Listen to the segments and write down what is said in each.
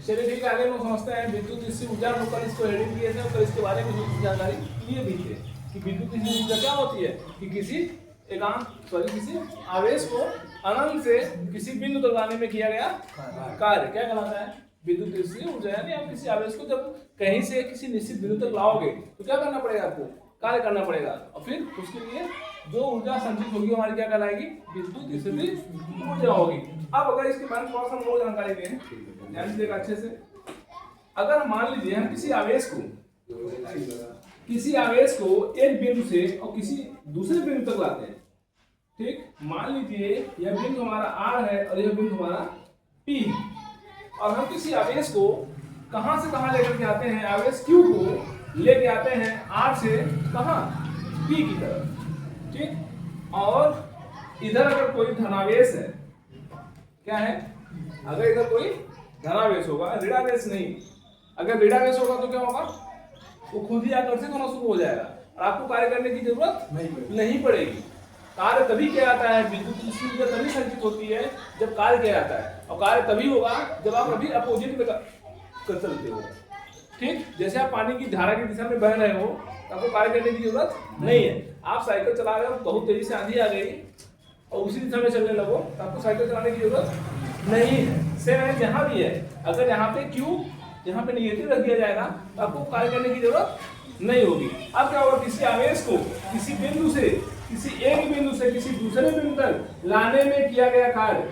चलिए ठीक है, आगे लोग समझते हैं विद्युत स्थिर ऊर्जा। हम कल इसको हेडिंग किए थे और कल इसके बारे में जानकारी लिए भी थे कि विद्युत स्थिर ऊर्जा क्या होती है कि किसी आवेश को अनंत से किसी बिंदु तक लाने में किया गया कार्य क्या कहलाता है? विद्युत स्थिर ऊर्जा। यानी आप किसी आवेश को जब कहीं से किसी निश्चित बिंदु तक लाओगे तो क्या करना पड़ेगा? आपको कार्य करना पड़ेगा, और फिर उसके लिए जो ऊर्जा संचित होगी हमारी क्या कहलाएगी? विद्युत स्थिर ऊर्जा होगी। अब अगर इसके बारे में थोड़ा सा और जानकारी दें, ध्यान से देखा अच्छे से। अगर मान लीजिए हम किसी आवेश को एक बिंदु से और किसी दूसरे बिंदु तक लाते हैं, ठीक? मान लीजिए यह बिंदु हमारा R है और यह बिंदु हमारा P है, और हम किसी आवेश को कहां से कहां लेकर के आते हैं? आवेश Q को लेके आते हैं R से कहां? P की तरफ, ठीक? और इधर अगर कोई धनावेश है, क्या है? अगर इधर कोई धनावेश होगा, ऋणावेश नहीं। अगर ऋणावेश होगा तो क्या होगा? वो खुद ही आकर्षित होना शुरू हो जाएगा और आपको कार्य करने की जरूरत नहीं पड़ेगी। कार्य तभी किया जाता है, विद्युत स्थिर ऊर्जा तभी संचित होती है जब कार्य किया जाता है, और कार्य तभी होगा जब आप अभी अपोजिट में कर चलते हो, ठीक? जैसे आप पानी की धारा की दिशा में बह रहे हो, आपको कार्य करने की जरूरत नहीं है। आप साइकिल चला रहे हो, बहुत तेजी से आंधी आ गई और उसी दिशा में चलने लगो, तो आपको साइकिल चलाने की जरूरत नहीं है। सेम है जहां भी है, अगर यहाँ पे Q यहाँ पे निगेटिव रख दिया जाएगा तो आपको कार्य करने की जरूरत नहीं होगी। अब क्या होगा? किसी आवेश को किसी बिंदु से, किसी एक बिंदु से किसी दूसरे बिंदु तक लाने में किया गया कार्य,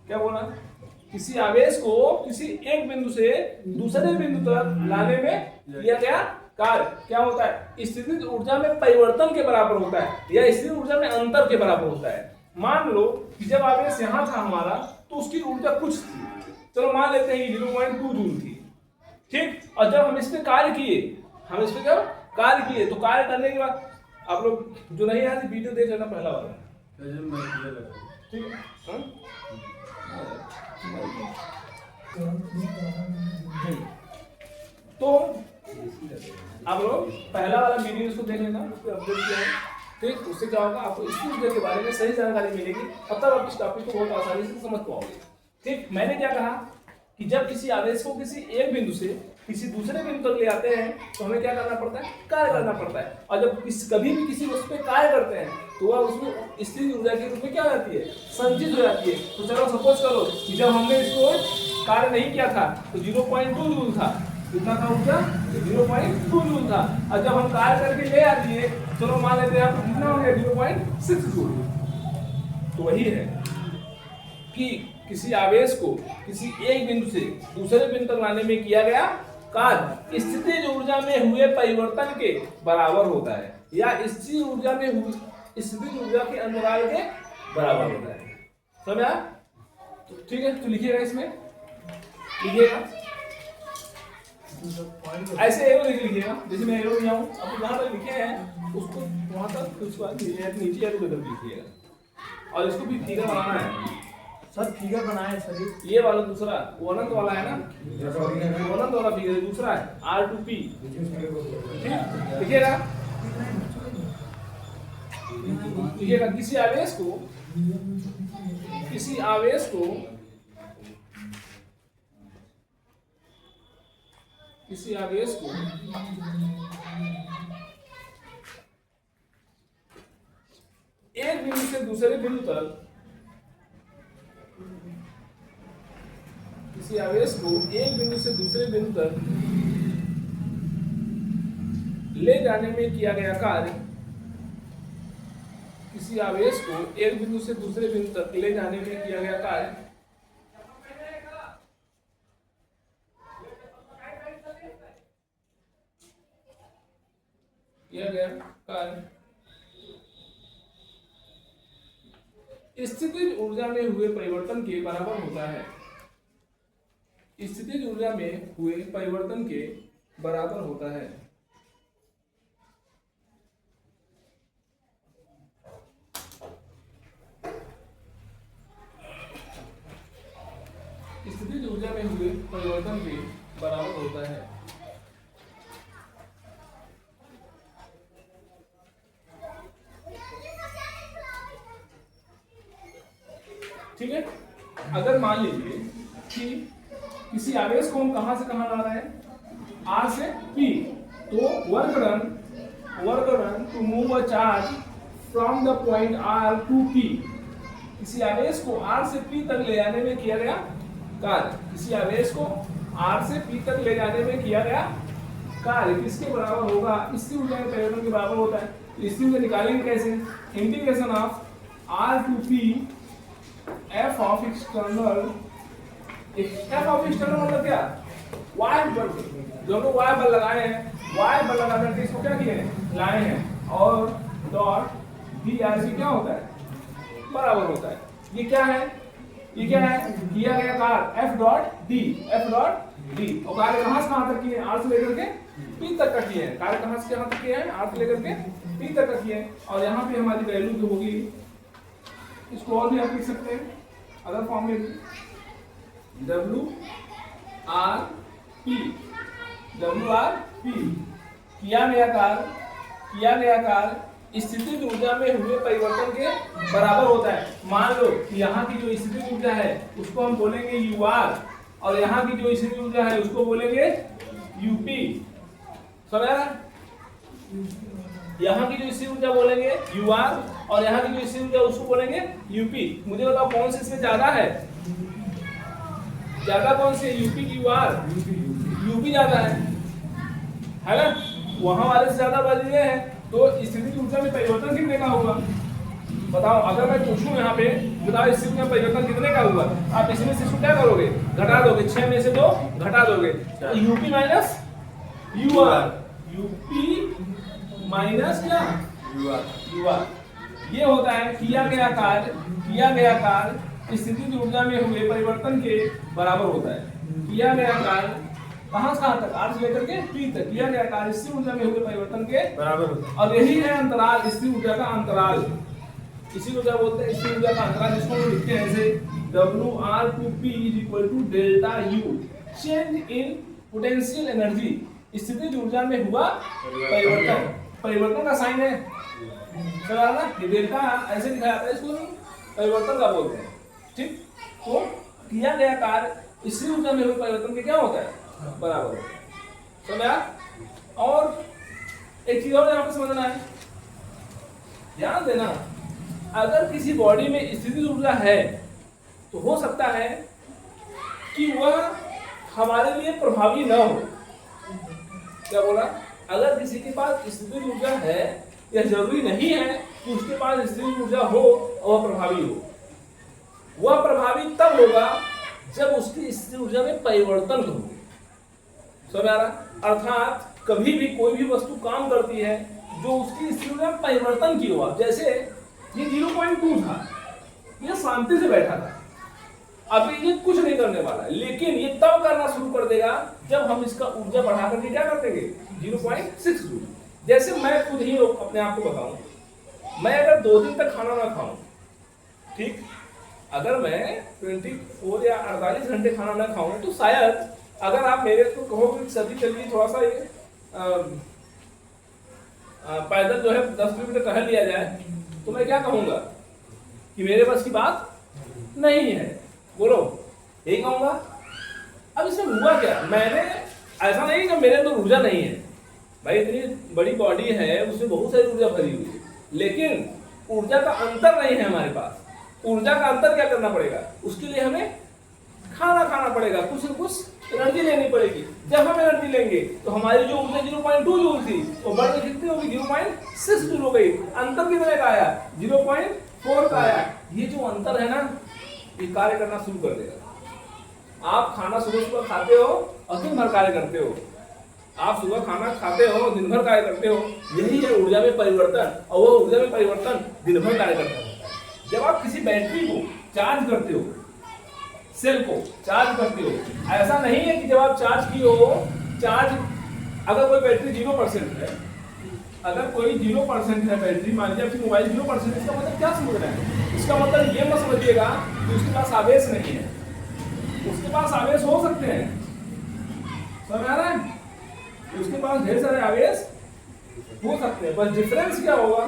क्या बोला? किसी आवेश को किसी एक बिंदु से दूसरे बिंदु तक लाने में किया गया कार्य क्या होता है? स्थितिज ऊर्जा में परिवर्तन के बराबर होता है, या स्थितिज ऊर्जा में अंतर के बराबर होता है। मान लो कि जब आवेश यहाँ था हमारा तो उसकी ऊर्जा कुछ थी, चलो मान लेते हैं 0.2 जूल थी, ठीक? और जब हम इस पे कार्य किए, तो कार्य करने के बाद आप लोग जो नहीं आए वीडियो देख लेना पहला वाला, ठीक है? तो आप लोग पहला वाला वीडियो इसको देख लेना, उस पर अपडेट किया है, ठीक? उससे क्या होगा? आपको इस ऊर्जा के बारे में सही जानकारी मिलेगी, तब तक आप इस टॉपिक को बहुत आसानी से समझ पाओगे, ठीक? मैंने क्या कहा कि जब किसी आवेश को किसी एक बिंदु से किसी दूसरे बिंदु तक ले आते हैं तो हमें क्या करना पड़ता है? कार्य करना पड़ता है। और जब कभी भी किसी वस्तु पे कार्य करते हैं तो वह उसमें स्थिर ऊर्जा के रूप में क्या हो जाती है? संचित हो जाती है। तो चलो सपोज करो कि जब हमने इसको कार्य नहीं किया था तो 0.2 जूल था, कितना था ऊर्जा? 0.2 जूल था, और जब हम कार्य करके ले आती है, चलो मान लेते हैं आपको कितना हो गया? 0.6 जूल। तो वही है कि किसी आवेश को किसी एक बिंदु से दूसरे बिंदु तक लाने में किया गया कार्य स्थितिज ऊर्जा में हुए परिवर्तन के बराबर होता है, या स्थिर ऊर्जा में हुई स्थितिज ऊर्जा के अंतराल के बराबर होता है। समझा? तो ठीक है, तो लिखिएगा, इसमें लिखिएगा ऐसे एरो लिखिएगा, जैसे मैं एरो लिया हूं, अब जहां तक लिखे हैं उसको वहां तक उसको नीचे एरो बदल लिखिएगा, और इसको भी फिगर बनाना है। सर फिगर बनाए सर, ये वाला दूसरा वो अनंत वाला है ना, वो अनंत वाला फिगर दूसरा है R2P, ठीक? लिखिएगा किसी आवेश को एक बिंदु से दूसरे बिंदु तक, किसी आवेश को एक बिंदु से दूसरे बिंदु तक ले जाने में किया गया कार्य, किसी आवेश को एक बिंदु से दूसरे बिंदु तक ले जाने में किया गया कार्य स्थितिज ऊर्जा में हुए परिवर्तन के बराबर होता है। स्थितिज ऊर्जा में हुए परिवर्तन के बराबर होता है। स्थितिज ऊर्जा में हुए परिवर्तन के बराबर होता है। ठीक है। अगर मान लीजिए कि किसी आवेश को हम कहां से कहां ला रहे हैं, R से P, तो work done to move a charge from the point R to P। किसी आवेश को R से P तक ले जाने में किया गया कार्य, किसी आवेश को R से P तक ले जाने में किया गया कार्य किसके बराबर होगा, स्थिर ऊर्जा के परिवर्तन के बराबर होता है। तो स्थिर ऊर्जा निकालेंगे कैसे, integration of R to P F of external, F of external मतलब क्या, Y बल, जो लोग Y बल लगाए हैं, Y बल लगा करके इसको क्या किए हैं, लाए हैं, और डॉट BRC क्या होता है, बराबर होता है। ये क्या है, ये क्या है, किया गया कार्य F डॉट D, और कार्य कहां से कहां तक किए हैं, R से लेकर के P तक का किए हैं। कार्य कहां से कहां तक किए हैं, R से लेकर के P तक का किए हैं। और यहाँ पे हमारी वैल्यू जो होगी, इसको और भी आप लिख सकते हैं अदर फॉर्म में, WRP, किया गया कार्य स्थितिज ऊर्जा में हुए परिवर्तन के बराबर होता है। मान लो कि यहाँ की जो स्थितिज ऊर्जा है उसको हम बोलेंगे UR, और यहाँ की जो स्थितिज ऊर्जा है उसको बोलेंगे UP। समझा? यहाँ की जो स्थितिज ऊर्जा बोलेंगे UR, और यहाँ की जो स्थितिज ऊर्जा उसको बोलेंगे UP। मुझे बताओ कौन सी इसमें ज्यादा है, ज्यादा कौन सी है, UP की UR? UP ज्यादा है ना, वहां वाले से ज्यादा बल ये है। तो स्थितिज ऊर्जा में परिवर्तन कितने का होगा बताओ। अगर मैं पूछूं यहाँ पे बताओ स्थिति में परिवर्तन कितने का हुआ, आप इसमें से क्या करोगे, घटा दोगे, 6 में से 2 घटा दोगे, तो UP minus UR, UP minus क्या UR, ये होता है किया गया कार्य स्थितिज ऊर्जा में हुए परिवर्तन के बराबर होता है। किया गया कार्य कहां से कहां तक, R से लेकर के P तक, किया गया कार्य स्थिर ऊर्जा में हुए परिवर्तन के बराबर होता है। और यही है अंतराल, स्थिर ऊर्जा का अंतराल, इसी को क्या बोलते हैं, स्थिर ऊर्जा का अंतराल, जिसको हम लिखते हैं ऐसे WR to P equal to delta U, change in potential energy, स्थितिज ऊर्जा में हुआ परिवर्तन का साइन है, चला ना, ये डेल्टा ऐसे लिखा जाता है, इसको परिवर्तन का बोलते हैं। ठीक, तो किया गया कार्य स्थिर ऊर्जा में हुए परिवर्तन के क्या होता है, बराबर। समझा? और एक चीज और यहाँ पे समझना है, ध्यान देना, अगर किसी बॉडी में स्थितिज ऊर्जा है तो हो सकता है कि वह हमारे लिए प्रभावी न हो। क्या बोला, अगर किसी के पास स्थितिज ऊर्जा है, यह जरूरी नहीं है कि उसके पास स्थितिज ऊर्जा हो और वह प्रभावी हो। वह प्रभावी तब होगा जब उसकी स्थितिज ऊर्जा में परिवर्तन हो। समझ आ रहा? अर्थात कभी भी कोई भी वस्तु काम करती है जो उसकी स्थिति ऊर्जा में परिवर्तन की हो। जैसे ये 0.2 था, ये शांति से बैठा था, अभी ये कुछ नहीं करने वाला, लेकिन ये तब करना शुरू कर देगा जब हम इसका ऊर्जा बढ़ा करके क्या कर देंगे, 0.62। जैसे मैं खुद ही अपने आप को बताऊं, मैं अगर 2 दिन तक खाना ना खाऊं, ठीक, अगर मैं 24 या 48 घंटे खाना ना खाऊं, तो शायद अगर आप मेरे को कहोगे सभी चलिए थोड़ा सा ये पैदल जो है 10 किलोमीटर टहल लिया जाए, तो मैं क्या कहूंगा कि मेरे बस की बात नहीं है, बोलो, यही कहूंगा। अब इसमें हुआ क्या, मैंने ऐसा नहीं कि मेरे अंदर ऊर्जा नहीं है, भाई इतनी बड़ी बॉडी है, उसमें बहुत सारी ऊर्जा भरी हुई है, लेकिन ऊर्जा का अंतर नहीं है हमारे पास। ऊर्जा का अंतर क्या करना पड़ेगा, उसके लिए हमें खाना पड़ेगा, कुछ न कुछ एनर्जी लेनी पड़ेगी। जब हम एनर्जी लेंगे तो हमारी जो ऊर्जा 0.2 जूल थी वो बढ़ के कितनी होगी, 0.6 जूल हो गई। अंतर कितने का आया, 0.4 का आया। ये जो अंतर है ना, ये कार्य करना शुरू कर देगा। आप खाना सुबह खाते हो और दिन भर कार्य करते हो, आप सुबह खाना खाते हो, दिन भर कार्य करते हो, यही है ऊर्जा में परिवर्तन। और वो ऊर्जा में परिवर्तन दिन भर कार्य करता है। जब आप किसी बैटरी को चार्ज करते हो, सेल को चार्ज करते हो, ऐसा नहीं है कि जब आप चार्ज किए हो, चार्ज अगर कोई बैटरी 0% है, अगर कोई 0% है बैटरी, मान लीजिए आपकी मोबाइल 0%, इसका मतलब क्या समझना है, इसका मतलब ये मत समझिएगा कि उसके पास आवेश नहीं है, उसके पास आवेश हो सकते हैं, समझ आ रहा है, उसके पास ढेर सारे आवेश हो सकते हैं, बस डिफरेंस क्या होगा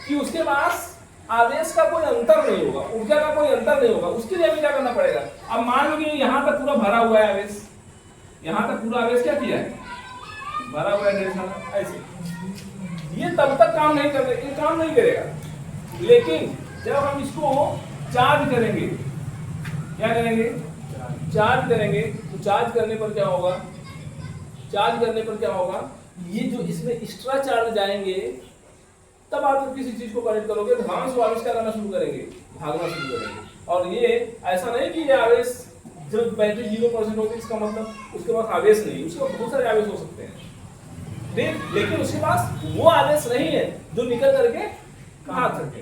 कि उसके पास आवेश का कोई अंतर नहीं होगा, ऊर्जा का कोई अंतर नहीं होगा। उसके लिए हमें क्या करना पड़ेगा? अब मान लो कि यहाँ तक पूरा भरा हुआ है आवेश, यहाँ तक पूरा आवेश क्या किया है, भरा हुआ है ढेर सारा, ऐसे ये तब तक काम नहीं कर ये काम नहीं करेगा। लेकिन जब हम इसको चार्ज करेंगे, क्या करेंगे, चार्ज करेंगे, तो चार्ज करने पर क्या होगा, चार्ज करने पर क्या होगा, ये जो इसमें एक्स्ट्रा चार्ज जाएंगे, तब आप जब किसी चीज को कनेक्ट करोगे तो ध्यान से आवेश क्या करना शुरू करेंगे, भागना शुरू करेंगे। और ये ऐसा नहीं कि ये आवेश जब बैटरी 0% होगी इसका मतलब उसके पास आवेश नहीं, उसके पास बहुत सारे आवेश हो सकते हैं, ठीक, लेकिन उसके पास वो आवेश नहीं है जो निकल करके भाग सके।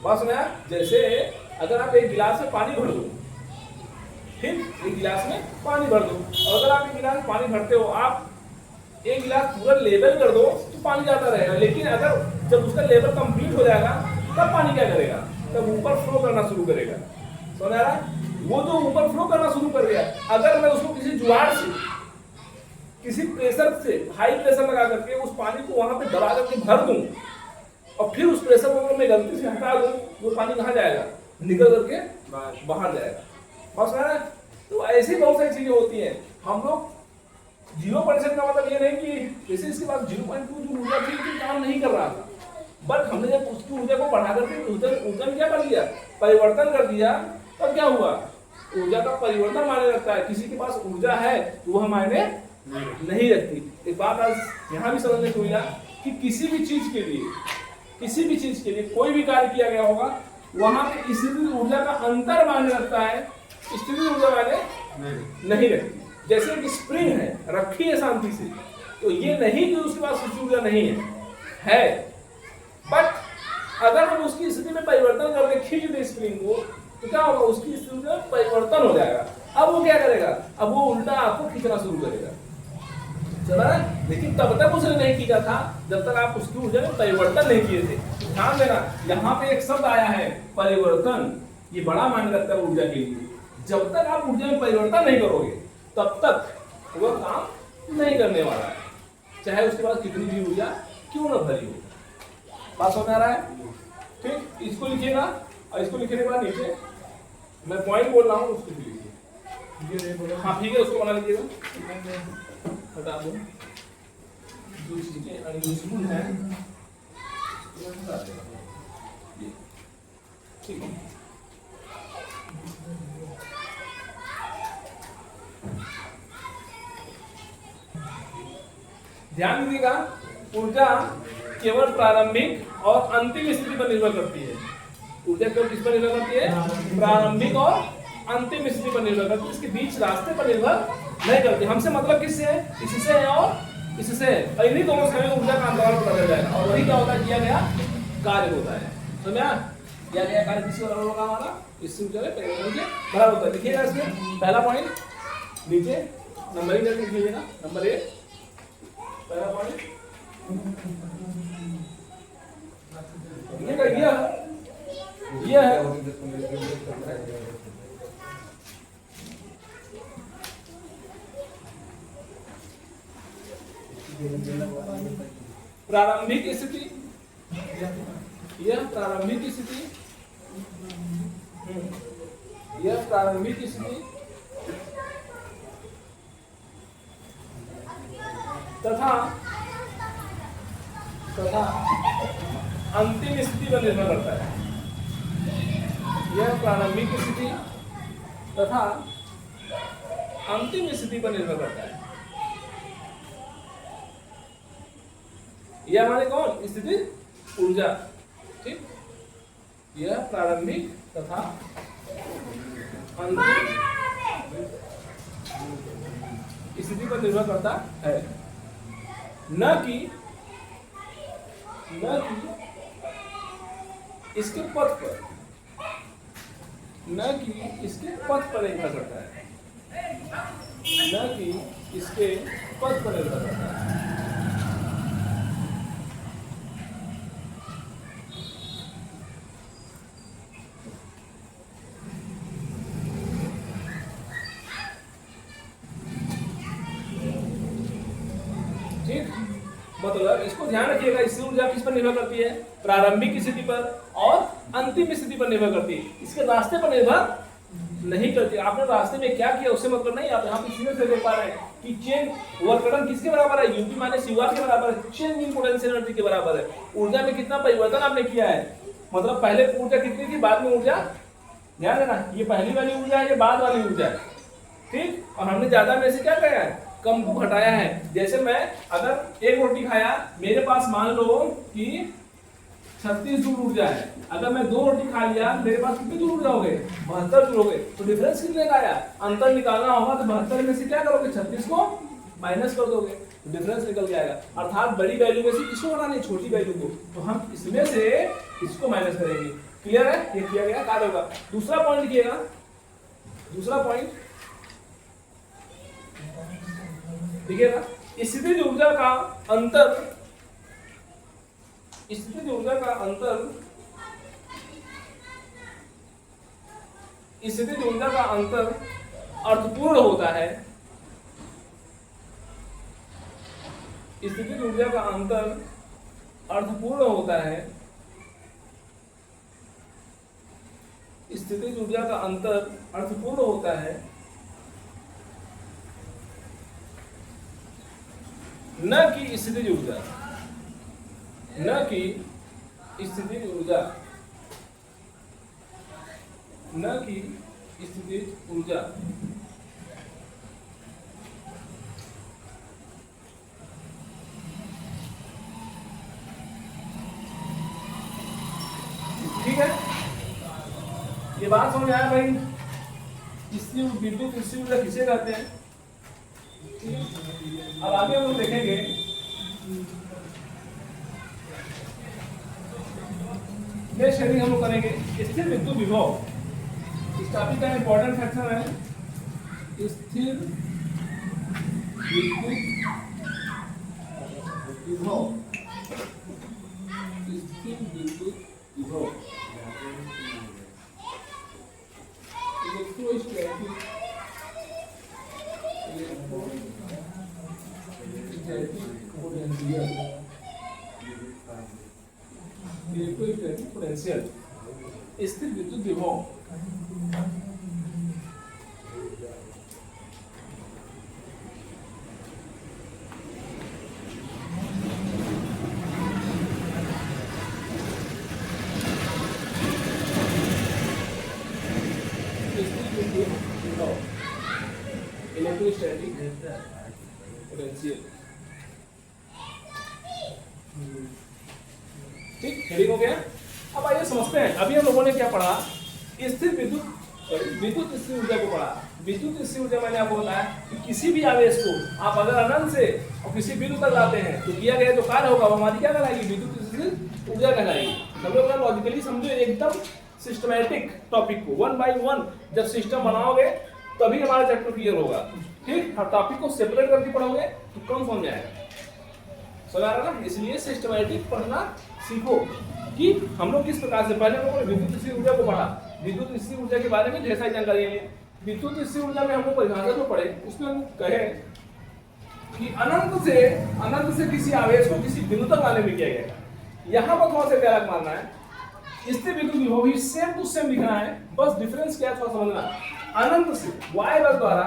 बात सुना? जैसे अगर आप एक गिलास में पानी भर दो, ठीक, एक गिलास में पानी भर दो, और अगर आप एक गिलास में पानी भरते हो, आप एक गिलास पूरा लेवल कर दो तो पानी जाता रहेगा, लेकिन अगर जब उसका लेवल कंप्लीट हो जाएगा तब पानी क्या करेगा, तब ऊपर फ्लो करना शुरू करेगा। समझ आ रहा है? वो जो ऊपर फ्लो करना शुरू कर दिया, अगर मैं उसको किसी जुगाड़ से, किसी प्रेशर से, हाई प्रेशर लगा करके उस पानी को वहां पे दबा करके भर दूं, और फिर उस प्रेशर को मैं गलती से हटा दूं, वो पानी कहाँ जाएगा, निकल करके बाहर जाएगा। बस है। तो ऐसी बहुत सारी चीजें होती हैं। हम लोग 0% का मतलब ये नहीं कि जैसे इसके पास 0.2 जो ऊर्जा थी लेकिन काम नहीं कर रहा था, बट हमने जब उसकी ऊर्जा को बढ़ा करके ऊर्जा में क्या कर दिया, परिवर्तन कर दिया, तब क्या हुआ, ऊर्जा का परिवर्तन मायने रखता है। किसी के पास ऊर्जा है तो वह मायने नहीं रखती। एक बात आज यहाँ भी समझने को मिला कि किसी भी चीज के लिए, किसी भी चीज के लिए कोई भी कार्य किया गया होगा, वहां पे स्थितिज ऊर्जा का अंतर मायने रखता है, स्थितिज ऊर्जा मायने नहीं रखती। जैसे एक स्प्रिंग है, रखी है शांति से, तो ये नहीं कि उसके पास स्थितिज ऊर्जा नहीं है, बट अगर हम उसकी स्थिति में परिवर्तन करके खींच दें स्प्रिंग को, तो क्या होगा, उसकी स्थिति में परिवर्तन हो जाएगा। अब वो क्या करेगा, अब वो उल्टा आपको खींचना शुरू करेगा, चला। लेकिन तब तक उसने नहीं खींचा था जब तक आप उसकी ऊर्जा में परिवर्तन नहीं किए थे। ध्यान देना, यहाँ पे एक शब्द आया है परिवर्तन, ये बड़ा मायने रखता है ऊर्जा के लिए। जब तक आप ऊर्जा में परिवर्तन नहीं करोगे तब तक वह काम नहीं करने वाला है, चाहे उसके पास कितनी भी ऊर्जा क्यों न भरी हो। बात समझ आ रहा है? ठीक, इसको लिखिएगा, और इसको लिखने के बाद नीचे मैं पॉइंट बोल रहा हूँ, उसको भी लिखिए। हाँ ठीक है, उसको बना लीजिएगा, हटा दो जो चीजें अनयूजफुल हैं, ठीक है। ध्यान दीजिएगा, ऊर्जा केवल प्रारंभिक और अंतिम स्थिति पर निर्भर करती है। ऊर्जा केवल किस पर निर्भर करती है, प्रारंभिक और अंतिम स्थिति पर निर्भर करती है, इसके बीच रास्ते पर निर्भर नहीं करती। हमसे मतलब किससे है, इससे है और इससे है, और इन्हीं दोनों से ऊर्जा का अंतराल पता चल जाएगा, और वही क्या होता है, किया गया कार्य होता है। समझा? किया गया कार्य किसी और होगा हमारा, इससे ऊर्जा में परिवर्तन से बराबर होता है। देखिएगा इसमें पहला पॉइंट नीचे नंबरिंग करके लिखिएगा, नंबर 1 पहला पॉइंट ये है प्रारंभिक स्थिति, यह प्रारंभिक स्थिति, यह प्रारंभिक स्थिति तथा अंतिम स्थिति पर निर्भर करता है। यह प्रारंभिक स्थिति तथा अंतिम स्थिति पर निर्भर करता है। यह हमारे कौन, स्थिति ऊर्जा, ठीक। यह प्रारंभिक तथा अंतिम स्थिति पर निर्भर करता है, न कि इसके पथ पर, न कि इसके पथ पर निर्भर करता है, न कि इसके पथ पर निर्भर करता है। मतलब इसको ध्यान रखिएगा, इससे ऊर्जा किस पर निर्भर करती है, प्रारंभिक स्थिति पर और अंतिम स्थिति पर निर्भर करती है, इसके रास्ते पर निर्भर नहीं करती। आपने रास्ते में क्या किया उससे मतलब नहीं। आप यहाँ पे सीधे से देख पा रहे हैं कि चेंज वर्कडन किसके बराबर है, यूपी माइनस यूआर के बराबर है, चेंज इन पोटेंशियल एनर्जी के बराबर है। ऊर्जा में कितना परिवर्तन आपने किया है, मतलब पहले ऊर्जा कितनी थी, बाद में ऊर्जा, ध्यान देना ये पहली वाली ऊर्जा है, ये बाद वाली ऊर्जा है, ठीक। और हमने ज्यादा में से क्या किया है, कम को घटाया है। जैसे मैं अगर एक रोटी खाया, मेरे पास मान लो कि 36 जूल ऊर्जा है, अगर मैं 2 रोटी खा लिया मेरे पास कितने जूल ऊर्जा हो गए, 72 जूल हो गए। तो डिफरेंस कितने का आया, अंतर निकालना होगा तो 72 में से क्या करोगे, 36 को माइनस कर दोगे तो डिफरेंस निकल जाएगा। अर्थात बड़ी वैल्यू में से किसको हटाना है, छोटी वैल्यू को, तो हम इसमें से इसको माइनस करेंगे। क्लियर है, ये किया गया कार्य होगा। दूसरा पॉइंट लिखिएगा, दूसरा पॉइंट देखिएगा, स्थितिज ऊर्जा का अंतर, स्थितिज ऊर्जा का अंतर, स्थितिज ऊर्जा का अंतर अर्थपूर्ण होता है, स्थितिज ऊर्जा का अंतर अर्थपूर्ण होता है, स्थितिज ऊर्जा का अंतर अर्थपूर्ण होता है, न कि स्थितिज ऊर्जा, न कि स्थितिज ऊर्जा, न कि स्थितिज ऊर्जा। ठीक है, ये बात समझ आया भाई, स्थिर विद्युत स्थिर ऊर्जा किसे कहते हैं। अब आगे हम लोग देखेंगे नेक्स्ट हेडिंग हम लोग करेंगे स्थिर विद्युत विभव। इस टॉपिक का इंपॉर्टेंट फैक्टर है स्थिर विद्युत विभव, स्थिर विद्युत विभव, इलेक्ट्रोस्टैटिक, इलेक्ट्रोस्टैटिक पोटेंशियल, स्थिर विद्युत विभव। इलेक्ट्रोस्टैटिक पोटेंशियल, ठीक, हेडिंग हो गया। अब आइए समझते हैं, अभी हम लोगों ने क्या पढ़ा, स्थिर विद्युत स्थिर ऊर्जा को पढ़ा। विद्युत स्थिर ऊर्जा मैंने आपको बताया कि किसी भी आवेश को आप अगर अनंत से और किसी बिंदु तक लाते हैं तो किया गया जो कार्य होगा वो हमारी क्या कहलाएगी, विद्युत स्थिर ऊर्जा कहलाएगी। हम लोग लॉजिकली समझो, एकदम सिस्टमैटिक टॉपिक को 1 बाय 1 जब सिस्टम बनाओगे तभी हमारा चैप्टर क्लियर होगा, ठीक। हर टॉपिक को सेपरेट करके पढ़ोगे तो कम समझ में आएगा, समझ आ रहा ना। इसलिए सिस्टमैटिक पढ़ना सीखो कि हम लोग किस प्रकार से, पहले हम लोगों ने विद्युत स्थिर ऊर्जा को पढ़ा, विद्युत स्थिर ऊर्जा के बारे में ढेर सारी जानकारी है। विद्युत स्थिर ऊर्जा में हम लोग परिभाषा जो पढ़े उसमें हम कहे कि अनंत से किसी आवेश को किसी बिंदु तक लाने में किया गया। यहाँ पर थोड़ा सा डायलॉग मारना है, स्थिर विद्युत विभव भी सेम टू सेम लिखना है, बस डिफरेंस क्या है थोड़ा समझना। अनंत से वाई बल द्वारा,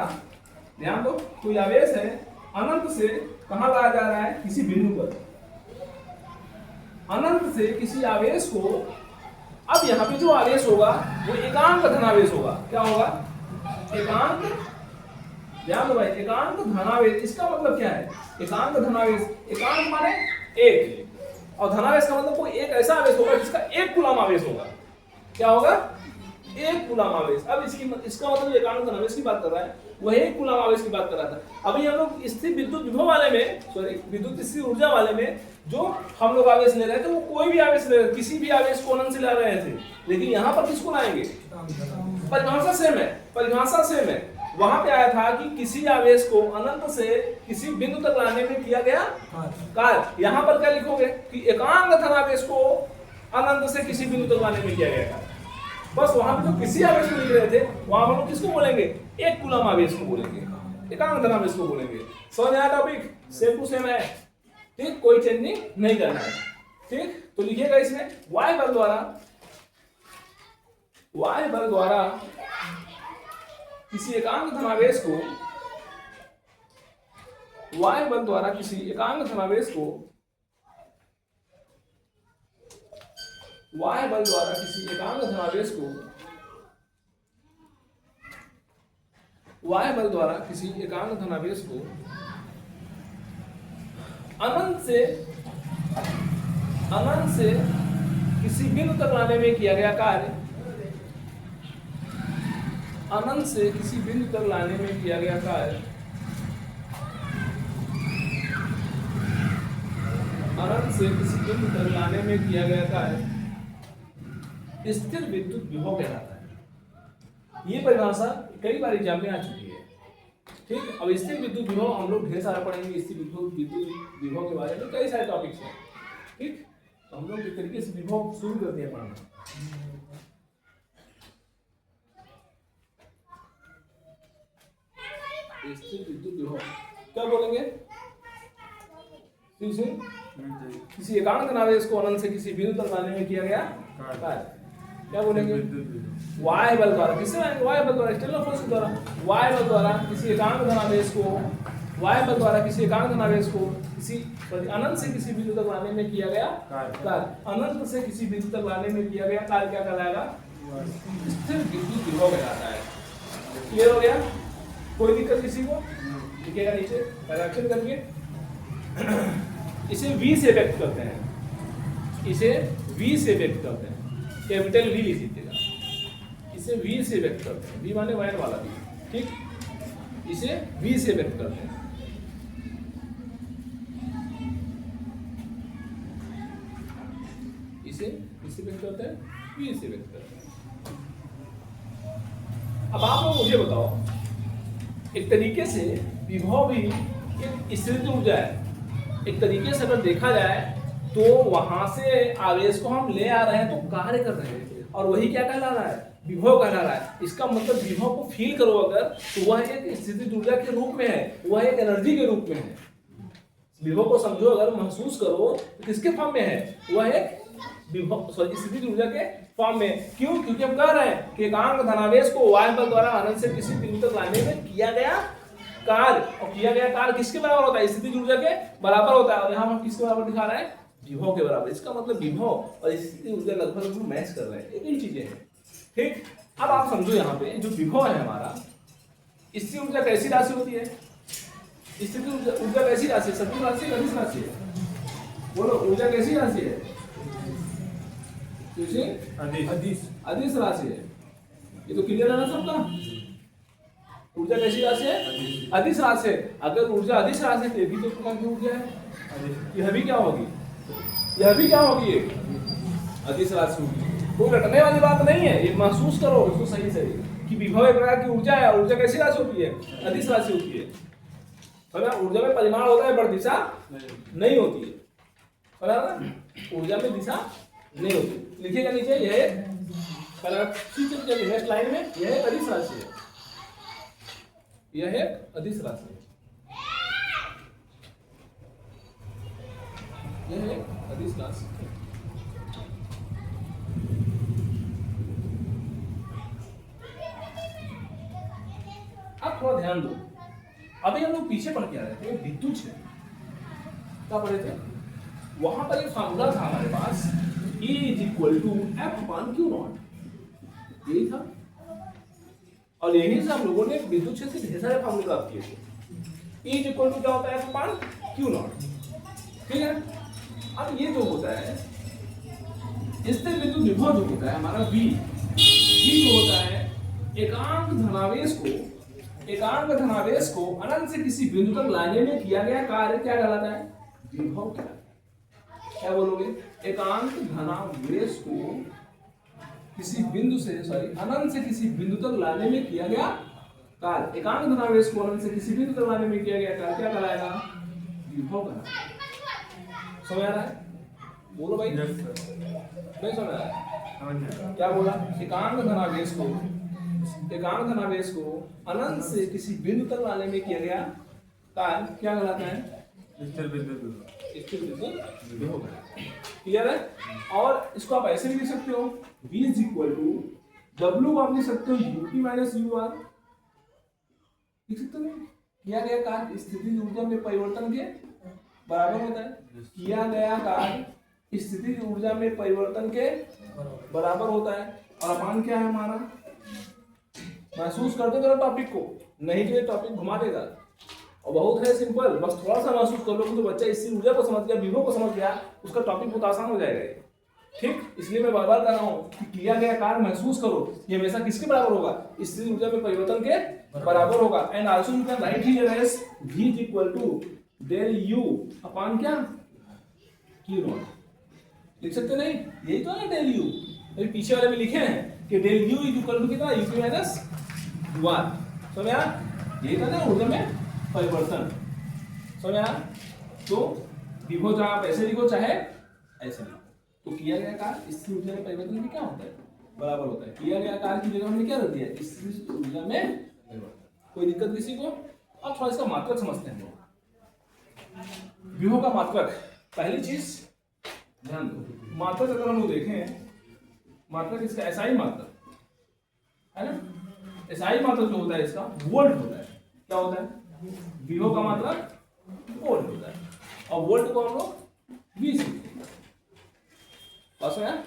ध्यान दो, कोई आवेश है अनंत से कहां लाया जा रहा है, किसी बिंदु पर, अनंत से किसी आवेश को। अब यहाँ पे जो आवेश होगा वो एकांक धनावेश होगा। क्या होगा, एकांक, ध्यान दो भाई, एकांक धनावेश। इसका मतलब क्या है, एकांक धनावेश, एकांक माने एक, और धनावेश का मतलब कोई एक ऐसा आवेश होगा जिसका 1 कूलम आवेश होगा। क्या होगा, 1 कूलम आवेश। अब इसका मतलब एकांक धनावेश की बात कर रहा है, वह 1 कूलम आवेश की बात कर रहा था। अभी हम लोग स्थिर विद्युत विभव वाले में, सॉरी विद्युत स्थिर ऊर्जा वाले में जो हम लोग आवेश ले रहे थे वो कोई भी आवेश ले रहे थे, किसी भी आवेश को अनंत से ला रहे थे। लेकिन यहाँ पर किसको लाएंगे, परिभाषा सेम है, परिभाषा सेम है। वहां पे आया था कि किसी आवेश को अनंत से किसी बिंदु तक लाने में किया गया कार्य। यहाँ पर क्या लिखोगे कि एकांक धनावेश को अनंत से किसी बिंदु तक लाने में किया गया कार्य। बस वहां पे जो किसी आवेश को लिख रहे थे वहां हम लोग किसको बोलेंगे, 1 कूलम आवेश को बोलेंगे, एकांक धनावेश को बोलेंगे। समझ आया टॉपिक, सेम टू सेम है, ठीक, कोई चेंजिंग नहीं करना है, ठीक। तो लिखिएगा इसमें वाई बल द्वारा y बल द्वारा किसी एकांक धनावेश को y बल द्वारा किसी एकांक धनावेश को y बल द्वारा किसी एकांक धनावेश को y बल द्वारा किसी एकांक धनावेश को अनंत से किसी बिंदु तक लाने में किया गया कार्य अनंत से किसी बिंदु तक लाने में किया गया कार्य अनंत से किसी बिंदु तक लाने में किया गया कार्य स्थिर विद्युत विभव कहलाता है। ये परिभाषा कई बार एग्जाम में आ चुकी है। ठीक, अब स्थिर विद्युत विभव हम लोग ढेर सारा पढ़ेंगे। स्थिर विद्युत विभव के बारे में कई सारे टॉपिक्स हैं। ठीक, तो हम लोग इस तरीके से विभव शुरू करते हैं पढ़ना। स्थिर विद्युत विभव क्या बोलेंगे? किसी एकांक धनावेश को अनंत से किसी बिंदु तक लाने में किया गया कार्य क्या बोलेंगे? y बल द्वारा किससे लाएंगे? y बल द्वारा, एक्सटर्नल फोर्स द्वारा। y बल द्वारा किसी एकांक धनावेश को y बल द्वारा किसी एकांक धनावेश को किसी अनंत से किसी बिंदु तक लाने में किया गया कार्य अनंत से किसी बिंदु तक लाने में किया गया कार्य क्या कहलाएगा? स्थिर विद्युत विभव कहलाता है। क्लियर हो गया? कोई दिक्कत किसी को? लिखेगा नीचे रिएक्शन करके इसे v से व्यक्त करते हैं। इसे v से व्यक्त करते हैं। कैपिटल V लिख दीजिएगा। इसे v से व्यक्त करते हैं। v माने वायर वाला v। ठीक, इसे v से व्यक्त करते हैं। इसे किससे व्यक्त करते हैं? v से व्यक्त करते हैं। अब आप लोग मुझे बताओ, एक तरीके से विभव भी एक स्थिर ऊर्जा है। एक तरीके से अगर देखा जाए तो वहां से आवेश को हम ले आ रहे हैं तो कार्य कर रहे हैं, और वही क्या कहला रहा है? विभव कहला रहा है। इसका मतलब विभव को फील करो अगर, तो वह एक स्थितिज ऊर्जा के रूप में है, वह एक एनर्जी के रूप में है। विभव को समझो अगर, महसूस करो तो किसके फॉर्म में है? वह एक विभव स्थितिज ऊर्जा के फॉर्म में। क्यों? क्योंकि हम कह रहे हैं कि एकांक धनावेश को y बल द्वारा अनंत से किसी बिंदु तक लाने में किया गया कार्य, और किया गया कार्य किसके बराबर होता है? स्थितिज ऊर्जा के बराबर होता है। और यहाँ हम किसके बराबर दिखा रहे हैं? विभव के बराबर। इसका मतलब विभव और स्थितिज ऊर्जा लगभग मैच कर रहे हैं। एक ही चीजें हैं। ठीक, अब आप समझो यहाँ पे जो विभव है हमारा, स्थिर ऊर्जा कैसी राशि होती है? स्थिर ऊर्जा कैसी राशि? सदिश राशि, अदिश राशि है। बोलो, ऊर्जा कैसी राशि है? अदिश राशि है। ये तो क्लियर है ना सबका? ऊर्जा कैसी राशि है? अदिश राशि है। अगर ऊर्जा अदिश राशि है तो भी तो प्रकार की ऊर्जा है। यह भी क्या होगी? यह भी क्या होगी? अदिश राशि होगी। कोई रटने वाली बात नहीं है। ये महसूस करो इसको सही से कि विभव एक प्रकार की ऊर्जा है। ऊर्जा कैसी राशि होती है? अदिश राशि होती है। ऊर्जा में परिमाण होता है पर दिशा नहीं होती है। ऊर्जा में दिशा नहीं होती। लिखिएगा नीचे, यह नेक्स्ट लाइन में यह एक अदिश राशि है। यह एक अदिश राशि है। यह एक अदिश राशि है। अब थोड़ा ध्यान दो। अभी हम लोग पीछे पढ़ के आ रहे थे विद्युत क्षेत्र। क्या पढ़े थे? वहां पर एक फार्मूला था हमारे पास, E = F/Q0। यही था, और यही से हम लोगों ने विद्युत क्षेत्र के ढेर सारे फार्मूले प्राप्त किए थे। E = क्या होता है? F/Q0। ठीक है। अब ये जो होता है स्थिर विद्युत विभव जो होता है हमारा V जो होता है एकांक धनावेश को अनंत से किसी बिंदु तक लाने में किया गया कार्य क्या कहलाता है? विभव कहलाता है। क्या बोलोगे? एकांक धनावेश को किसी बिंदु से अनंत से किसी बिंदु तक लाने में किया गया कार्य। एकांक धनावेश को अनंत से किसी बिंदु तक लाने में किया गया कार्य क्या कहलाएगा? विभव कहलाएगा। समझ आ रहा है? बोलो भाई। नहीं समझ आ रहा है? क्या बोला? एकांक धनावेश को अनंत से किसी बिंदु तक लाने में किया गया कार्य क्या कहलाता है? स्थिर विद्युत विभव। क्लियर है? और इसको आप ऐसे भी लिख सकते हो, V = W को आप लिख सकते हो UP माइनस UR, लिख सकते हो नहीं? किया गया कार्य स्थितिज ऊर्जा में परिवर्तन के बराबर होता है। किया गया कार्य स्थितिज ऊर्जा में परिवर्तन के बराबर होता है। और अपान क्या है हमारा? महसूस कर दो जरा टॉपिक को, नहीं तो ये टॉपिक घुमा देगा। और बहुत है सिंपल, बस थोड़ा सा महसूस कर लो तो बच्चा स्थिर ऊर्जा को समझ गया, विभव को समझ गया, उसका टॉपिक बहुत आसान हो जाएगा ये। ठीक, इसलिए मैं बार बार कह रहा हूँ कि किया गया कार्य महसूस करो, ये हमेशा किसके बराबर होगा? स्थिर ऊर्जा में परिवर्तन के बराबर होगा। And also you can write here as V is equal to del U upon क्या? Q naught. लिख सकते नहीं? यही तो है डेल U। अभी पीछे वाले में लिखे हैं कि del U is equal to कितना? UP minus UR। समझ आया? यही था ना ऊर्जा में परिवर्तन। समझ आया? तो विभव चाहे आप ऐसे लिखो चाहे ऐसे लिखो। तो किया गया कार्य स्थिर ऊर्जा में परिवर्तन में क्या होता है? बराबर होता है। किया गया कार्य की जगह हमने क्या रख दिया? स्थिर ऊर्जा में परिवर्तन। कोई दिक्कत किसी को? अब थोड़ा इसका मात्रक समझते हैं। विभव का मात्रक, पहली चीज ध्यान दो, मात्रक अगर हम लोग देखें, मात्रक इसका एसआई मात्रक है ना। एसआई मात्रक जो होता है इसका वोल्ट होता है। क्या होता है? विभव का मात्रक वोल्ट होता है। और वोल्ट को हम लोग V से लिखते हैं। पास में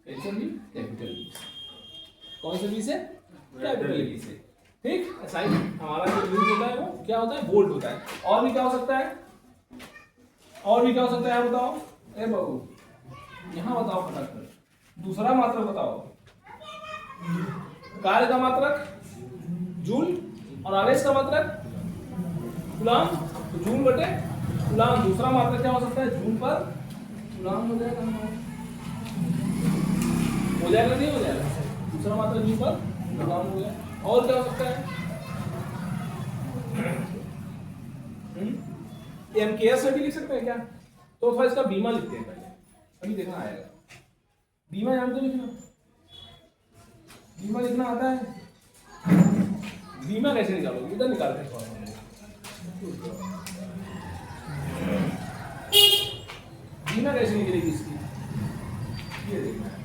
कैपिटल V, कैपिटल V। कौन से V से? कैपिटल V से। ठीक, एसआई हमारा जो यूनिट होता है वो क्या होता है? वोल्ट होता है। और भी क्या हो सकता है? और भी क्या हो सकता है बताओ? ए बाबू यहाँ बताओ फटाफट। दूसरा मात्रक बताओ। कार्य का मात्रक जूल और आवेश का मात्रक कूलाम। तो जूल बटे कूलाम। दूसरा मात्रक क्या हो सकता है? जूल पर कूलाम हो जाएगा। हो जाएगा नहीं हो जाएगा? दूसरा मात्रक जूल पर कूलाम हो गया। और क्या हो सकता है? MKS में भी लिख सकते हैं क्या? तो थोड़ा इसका बीमा लिखते हैं पहले, अभी देखना आएगा। बीमा जानते हो लिखना? बीमा लिखना आता है? बीमा कैसे निकालोगे? इधर निकालते हैं। बीमा कैसे निकलेगी इसकी? ये देखना है।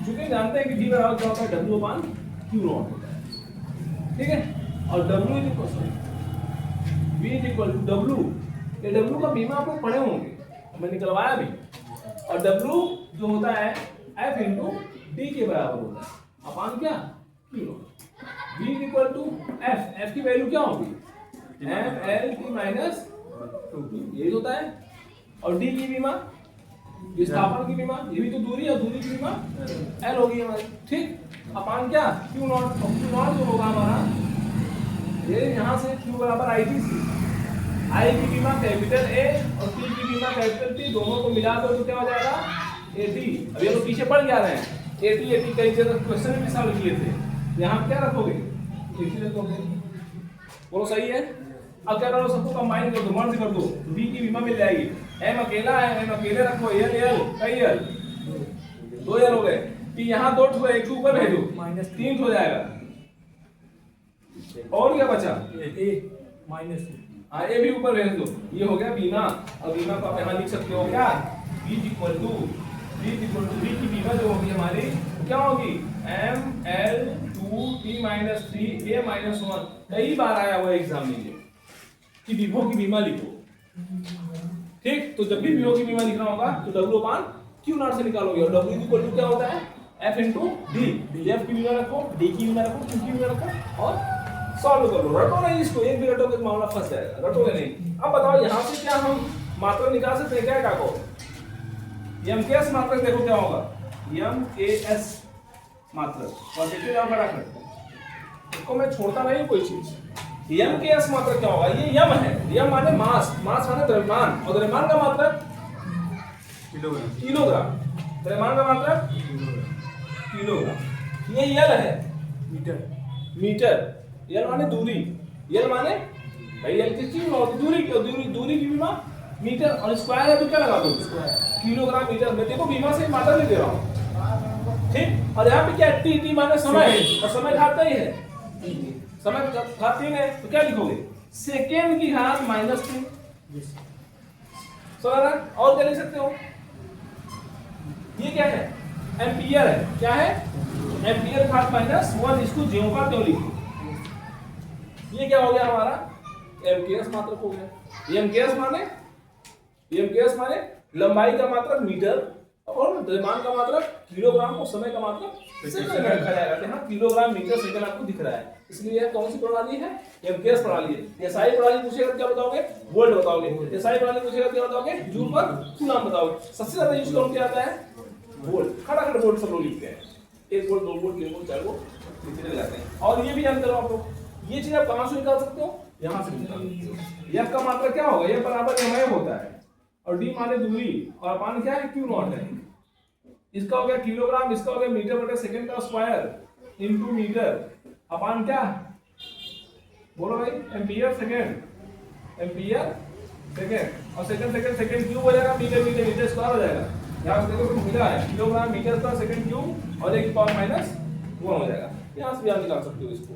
चूंकि जानते हैं कि B बराबर क्या होता है? W अपान Q नॉट होता है। ठीक है, और W is equal V is equal to W। ये W का बीमा आप लोग पढ़े होंगे, मैं निकलवाया भी। और W जो होता है F इंटू D के बराबर होता है अपान क्या? Q naught. V is equal to F, F की वैल्यू क्या होगी? MLT माइनस 2T, यही होता है। और D की बीमा, विस्थापन की बीमा, ये भी तो दूरी है, दूरी की बीमा L होगी हमारी। ठीक, अपान क्या? Q not. और Q नॉट जो होगा हमारा, ये यहाँ से Q बराबर IT से, I की बीमा कैपिटल A और T की बीमा कैपिटल T, दोनों को मिला दो तो क्या हो जाएगा? AT। अभी हम पीछे पढ़ जा रहे हैं। AT कई जगह क्वेश्चन में भी सॉल्व किए थे। यहाँ क्या रखोगे? AT रखोगे। बोलो सही है? अब क्या करो? सबको कंबाइन कर दो, मर्ज कर दो, B की बीमा मिल जाएगी। M अकेला है, M अकेले रखो, L कई L, 2 L हो गए। T यहाँ 2 ठो, एक ऊपर भेजो, -3 हो जाएगा। और क्या बचा? A माइनस हाँ, A भी ऊपर भेज दो। ये हो गया बीमा। और बीमा को आप यहाँ लिख सकते हो क्या? B इक्वल टू B की बीमा जो होगी हमारी क्या होगी? ML2T minus 3 A minus 1। कई बार आया हुआ एग्जाम में कि विभव की बीमा लिखो। ठीक, तो जब भी विभव की बीमा लिखना होगा तो W अपान Q नॉट से निकालोगे। और W इक्वल टू क्या होता है? F into D। F की बीमा रखो, D की बीमा रखो, Q की बीमा रखो और सॉल्व करो। रटो नहीं इसको, एक भी रटोगे तो मामला फंस जाएगा। रटोगे नहीं। अब बताओ यहाँ से क्या हम मात्रक निकाल सकते हैं क्या? काको MKS मात्रक देखो क्या होगा? MKS मात्रक, और देखते जाओ फटाफट, इसको मैं छोड़ता नहीं हूँ कोई चीज। MKS मात्रक क्या होगा? ये M है, M माने मास, मास माने द्रव्यमान, और द्रव्यमान का मात्रक किलोग्राम, द्रव्यमान का मात्रक किलोग्राम। ये L है मीटर, L माने दूरी, L माने भाई L किस चीज में? दूरी की बीमा मीटर, और स्क्वायर है तो क्या लगा दो? Kilogram metre. मैं देखो बीमा से मात्रा ले दे रहा हूँ। ठीक, और यहाँ पे क्या? T माने समय, और समय घात ही है, समय घात 3 है, तो क्या लिखोगे? सेकेंड की घात -3। समझ रहा? और क्या लिख सकते हो? ये क्या है? एम्पियर है, क्या है एम्पियर घात माइनस 1, इसको ज्यों का त्यों लिखो। ये क्या हो गया हमारा एमकेएस मात्रक हो गया। एमकेएस माने लंबाई का मात्रक मीटर और द्रव्यमान का मात्रक किलोग्राम और समय का मात्रक सेकंड में रखा जाएगा। यहाँ किलोग्राम मीटर सेकंड आपको दिख रहा है, इसलिए यह कौन सी प्रणाली है एमकेएस प्रणाली है। एसआई प्रणाली पूछेगा क्या बताओगे वोल्ट बताओगे, एसआई प्रणाली पूछेगा क्या बताओगे जूल पर कूलम बताओगे। सबसे ज्यादा यूज कौन क्या आता है वोल्ट, खड़ा वोल्ट सब लोग लिखते हैं, 1 वोल्ट 2 वोल्ट 3 वोल्ट 4 वोल्ट लिखते जाते हैं। और ये भी जानते रहो आप लोग, ये चीज आप कहां से निकाल सकते हो यहां से निकाल सकते हो। एफ का मात्रक क्या होगा ये बराबर एमआई होता है और डी माने दूरी और अपान क्या है क्यू नॉट है। इसका हो गया किलोग्राम, इसका हो गया मीटर बटे सेकंड का स्क्वायर इनटू मीटर अपान क्या बोलो भाई एम्पियर सेकंड और सेकंड क्यूब हो जाएगा मीटर स्क्वायर हो जाएगा। यहां से देखो कुछ मिला है kilogram metre square second cube और 1 पावर माइनस 1 हो जाएगा। यहां से भी आप निकाल सकते हो इसको।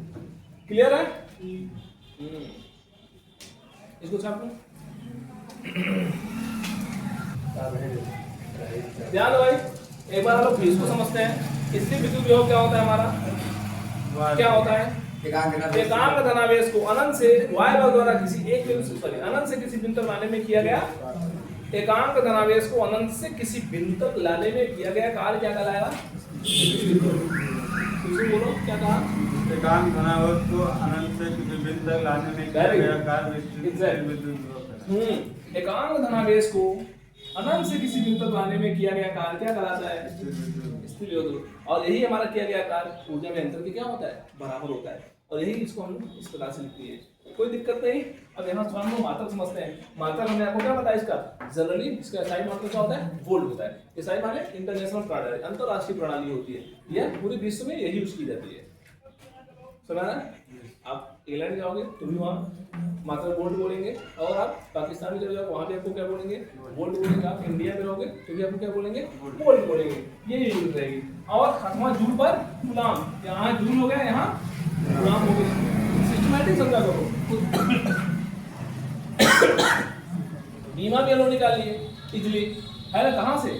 क्लियर है इसको छाप लो। ध्यान दो भाई, एक बार हम लोग इसको समझते हैं। स्थिर विद्युत विभव क्या होता है हमारा, क्या होता है एकांक धनावेश को अनंत से y बल द्वारा किसी एक बिंदु से सॉरी अनंत से किसी बिंदु तक लाने में किया गया। एकांक धनावेश को अनंत से किसी बिंदु तक लाने में किया गया कार्य क्या कहलाएगा बोलो क्या कहा एकांक धनावेश को अनंत से किसी बिंदु तक लाने में किया गया कार्य स्थिर विद्युत विभव है। एकांक धनावेश को अनंत से किसी बिंदु तक लाने में किया गया कार्य क्या कहलाता है स्थिर विद्युत विभव। और यही हमारा किया गया कार्य ऊर्जा में अंतर की क्या होता है बराबर होता है और यही इसको हम इस प्रकार से लिखते हैं। कोई दिक्कत नहीं। अब यहाँ हम लोग मात्रक समझते हैं। मात्रक हमने आपको क्या बताया इसका जनरली इसका एसआई मात्रक क्या होता है वोल्ट होता है। एसआई माने इंटरनेशनल प्रणाली अंतरराष्ट्रीय प्रणाली होती है, यह पूरे विश्व में यही यूज की जाती है। समझ रहा है? आप इंग्लैंड जाओगे तो भी वहाँ मात्रक वोल्ट बोलेंगे और आप पाकिस्तान में चले जाओगे वहाँ भी आपको क्या बोलेंगे वोल्ट बोलेंगे। आप इंडिया में रहोगे तो भी आपको क्या बोलेंगे वोल्ट बोलेंगे, ये यूज रहेगी। और वहाँ जूल पर गुलाम, यहाँ जूल हो गया यहाँ गुलाम हो गया। सिस्टमैटिक समझा करो। बीमा भी लोग निकालिए इजली है ना, कहाँ से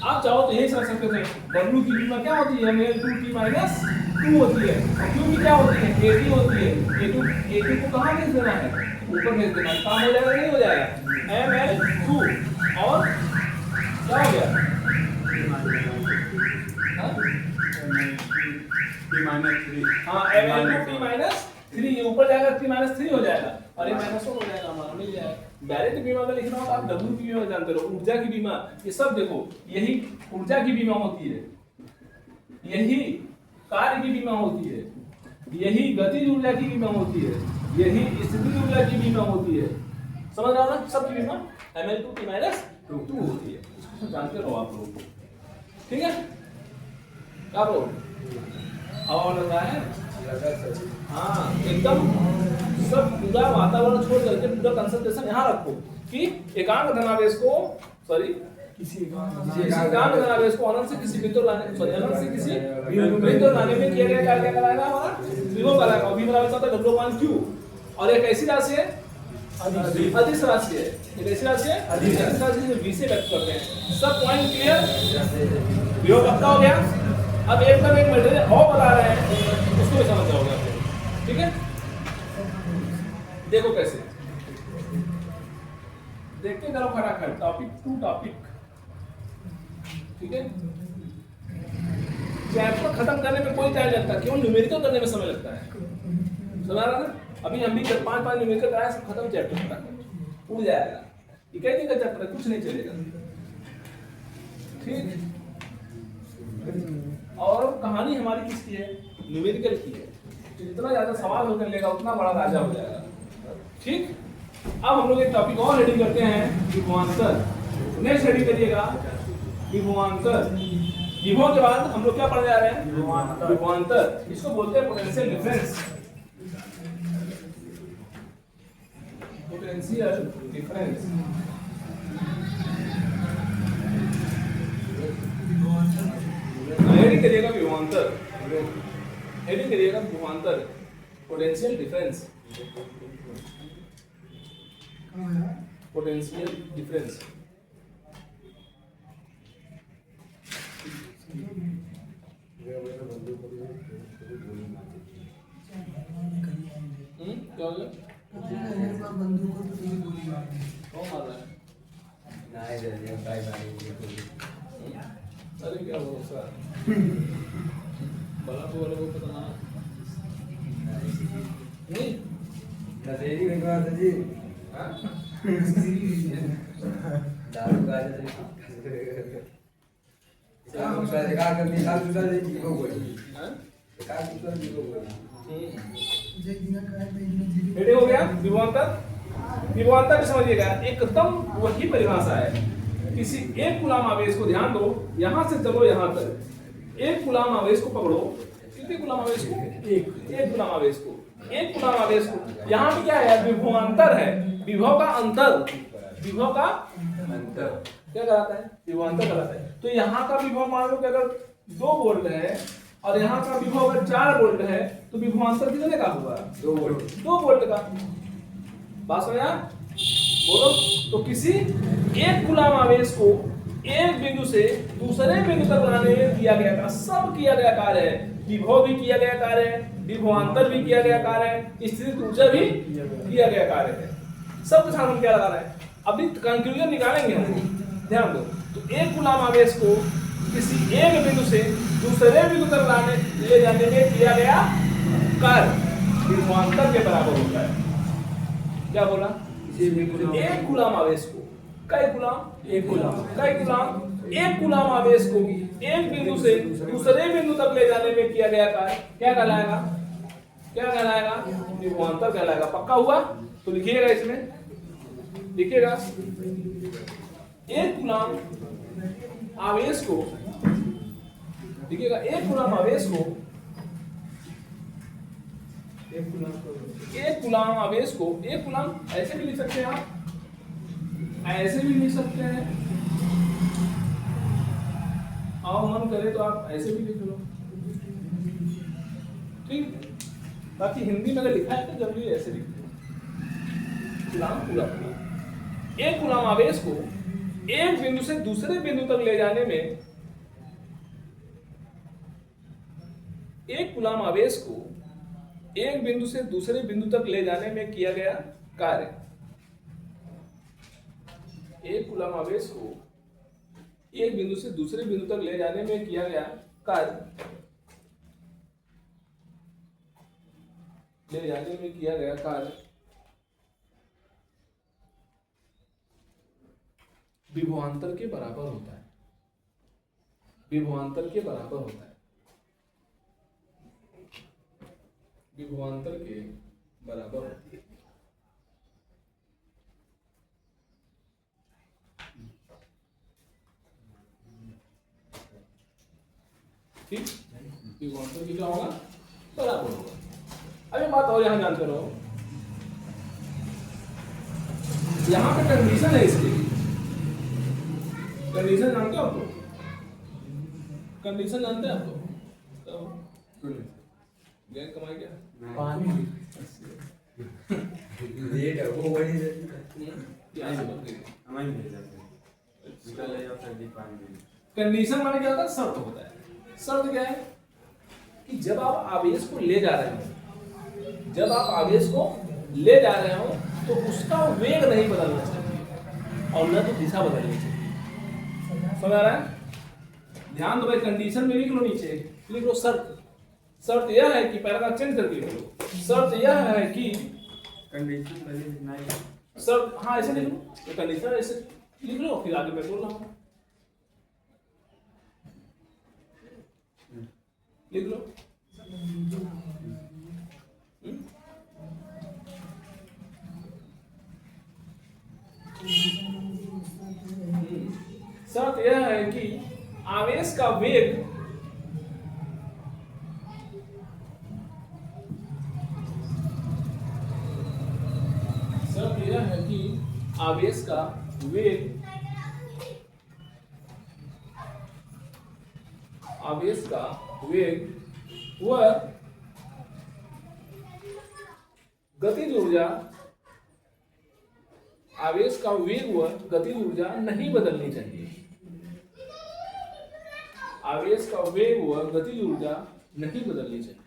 आप चाहो तो यही समझ सकते थे। W की बीमा क्या होती है ml2t माइनस 2 होती है और Q की क्या होती है AT होती है। A2 को कहाँ भेज देना है ऊपर भेज देना है। काम हो जाएगा नहीं हो जाएगा ml2 और क्या हो गया हाँ ml2t माइनस 3 ये ऊपर जाएगा 3 माइनस 3 हो जाएगा और ये माइनस 1 हो जाएगा हमारा मिल जाएगा। डायरेक्ट बीमा में लिखना होगा आप W की बीमा जानते रहो, ऊर्जा की बीमा, ये सब देखो यही ऊर्जा की बीमा होती है, यही कार्य की बीमा होती है, यही गतिज ऊर्जा की बीमा होती है, यही स्थितिज ऊर्जा की बीमा होती है। समझ रहा ना सब की बीमा ml2t माइनस 2 होती है। इसको जानते रहो आप लोग, ठीक है क्या लोग और लग रहा है हाँ एकदम सब पूरा वातावरण छोड़ करके पूरा कंसंट्रेशन यहाँ रखो कि एकांक धनावेश को सॉरी किसी एकांक धनावेश को अनंत से किसी बिंदु लाने सॉरी अनंत से किसी बिंदु लाने में किया गया कार्य क्या कहलाएगा हमारा विभव कहलाएगा। और v बराबर होता है W/Q और एक ऐसी राशि है अदिश राशि है, एक ऐसी राशि है अदिश राशि से v से व्यक्त करते हैं। सब पॉइंट क्लियर, विभव पक्का हो गया। अब एकदम एक मटेरियल और बता रहे हैं उसको भी समझ जाओगे आप, ठीक है। देखो कैसे देखते करो खटाखट टॉपिक टू टॉपिक, ठीक है। चैप्टर खत्म करने में कोई टाइम लगता है, केवल न्यूमेरिकल करने में समय लगता है। समझ रहा ना? अभी हम भी 5 न्यूमेरिकल कराए सब खत्म चैप्टर खटाखट उड़ जाएगा। ये कई दिन का चैप्टर कुछ नहीं चलेगा, ठीक। और कहानी हमारी किसकी है न्यूमेरिकल की है। तो जितना ज्यादा सवाल होकर लेगा उतना बड़ा राजा हो जाएगा, ठीक। अब हम लोग एक टॉपिक और रेडी करते हैं विभवांतर। नेक्स्ट रेडी करिएगा विभवांतर। विभव के बाद हम लोग क्या पढ़ने जा रहे हैं विभवांतर। इसको बोलते हैं potential difference. Potential difference heading करिएगा विभवांतर, हेडिंग करिएगा विभवांतर पोटेंशियल डिफरेंस, पोटेंशियल डिफरेंस। क्या हो गया? कौन मार रहा है? अरे क्या भरोसा बड़ा तो वाले को पता ना नहीं हाँ? रेडी हो गया? विभवांतर भी समझिएगा, एकदम वही परिभाषा है। किसी एक गुलाम आवेश को ध्यान दो, यहां से चलो यहां तक, एक गुलाम आवेश को पकड़ो। कितने गुलाम आवेश को? एक गुलाम आवेश को, एक गुलाम आवेश को। यहाँ पे क्या है? विभवांतर है, विभव का अंतर, विभव का अंतर क्या कराता है? विभवांतर कराता है। तो यहाँ का विभव मान लो कि अगर 2 वोल्ट है और यहाँ का विभव अगर 4 वोल्ट है, तो विभवांतर कितने का होगा? 2 वोल्ट का। बात समझ आया? बोलो। तो किसी एक गुलाम आवेश को एक बिंदु से दूसरे बिंदु तक लाने में किया गया कार्य, सब किया गया कार्य है। विभव भी किया गया कार्य है, विभवांतर भी किया गया कार्य है, स्थितिज ऊर्जा भी किया गया कार्य है। सब के साथ हम क्या लगा रहे हैं? अभी कंक्लूजन निकालेंगे हम, ध्यान दो। तो एक गुलाम आवेश को किसी एक बिंदु से दूसरे बिंदु तक लाने ले जाने में किया गया कार्य विभवांतर के बराबर होता है। क्या बोला? एक गुलाम आवेश को, कई गुलाम? एक गुलाम, कई गुलाम? एक गुलाम आवेश को एक बिंदु से दूसरे बिंदु तक ले जाने में किया गया कार्य क्या कहलाएगा? क्या कहलाएगा? विभवांतर कहलाएगा। पक्का हुआ? तो लिखिएगा, इसमें लिखिएगा, एक गुलाम आवेश को, लिखिएगा, एक गुलाम आवेश को, एक गुलाम आवेश को, एक गुलाम ऐसे भी लिख सकते हैं आप, ऐसे भी लिख सकते हैं, और मन करे तो आप ऐसे भी लिख लो, ठीक। बाकी हिंदी में अगर लिखा है तो जरूरी ऐसे लिख दो, गुलाम पूरा पूरा। एक गुलाम आवेश को एक बिंदु से दूसरे बिंदु तक ले जाने में, एक गुलाम आवेश को एक बिंदु से दूसरे बिंदु तक ले जाने में किया गया कार्य, एक गुलाम आवेश को एक बिंदु से दूसरे बिंदु तक ले जाने में किया गया कार्य, ले जाने में किया गया कार्य विभवांतर के बराबर होता है, विभवांतर के बराबर होता है, विभवांतर के बराबर होती है। ठीक, विभवांतर की क्या होगा? बराबर होगा। अभी बात और यहां जानते रहो, यहां पे कंडीशन है इसके लिए, कंडीशन जानते हो आप लोग? कंडीशन जानते हैं आप लोग? तो गैर कमाई क्या? पानी रेट है वो वही यहाँ से बदल गई। हमें नहीं जाते निकल ले जाता है पानी। कंडीशन माने क्या होता है? शर्त होता है। शर्त क्या है? कि जब आप आवेश को ले जा रहे हो, जब आप आवेश को ले जा रहे हो तो उसका वेग नहीं बदलना चाहिए और न तो दिशा बदलनी चाहिए। समझ आ रहा है? ध्यान दो भाई, कंडीशन में लिख लो, नीचे लिख लो शर्त। शर्त यह है कि पैराग्राफ चेंज करके लिख लो। शर्त यह है कि कंडीशन पहले लिखना है। शर्त, हाँ ऐसे लिख लो, कंडीशन ऐसे लिख लो, फिर आगे मैं बोल रहा हूँ, लिख लो। शर्त यह है कि आवेश का वेग शर्त यह है कि आवेश का वेग, आवेश का वेग वह गतिज ऊर्जा, आवेश का वेग व गतिज ऊर्जा नहीं बदलनी चाहिए। आवेश का वेग व गतिज ऊर्जा नहीं बदलनी चाहिए।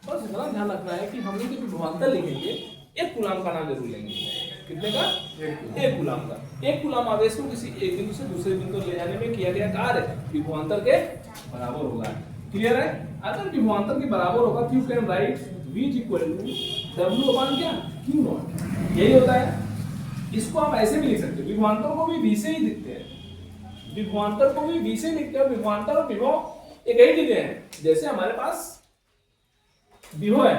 बस इतना ध्यान रखना है कि हम लोग जब विभवांतर लिखेंगे 1 कूलाम का नाम जरूर लेंगे। कितने का? 1 कूलाम का। 1 कूलाम आवेश को किसी एक बिंदु से दूसरे बिंदु ले जाने में किया गया कार्य विभवांतर के बराबर होगा। क्लियर है? अगर विभवांतर के बराबर होगा तो you can write v equal to w upon क्या? q naught. यही होता है। इसको आप ऐसे भी लिख सकते हो, विभवांतर को भी v से ही लिखते हैं। विभवांतर को भी v से लिखते हैं। विभवांतर और विभव एक ही चीजें हैं। जैसे हमारे पास विभव है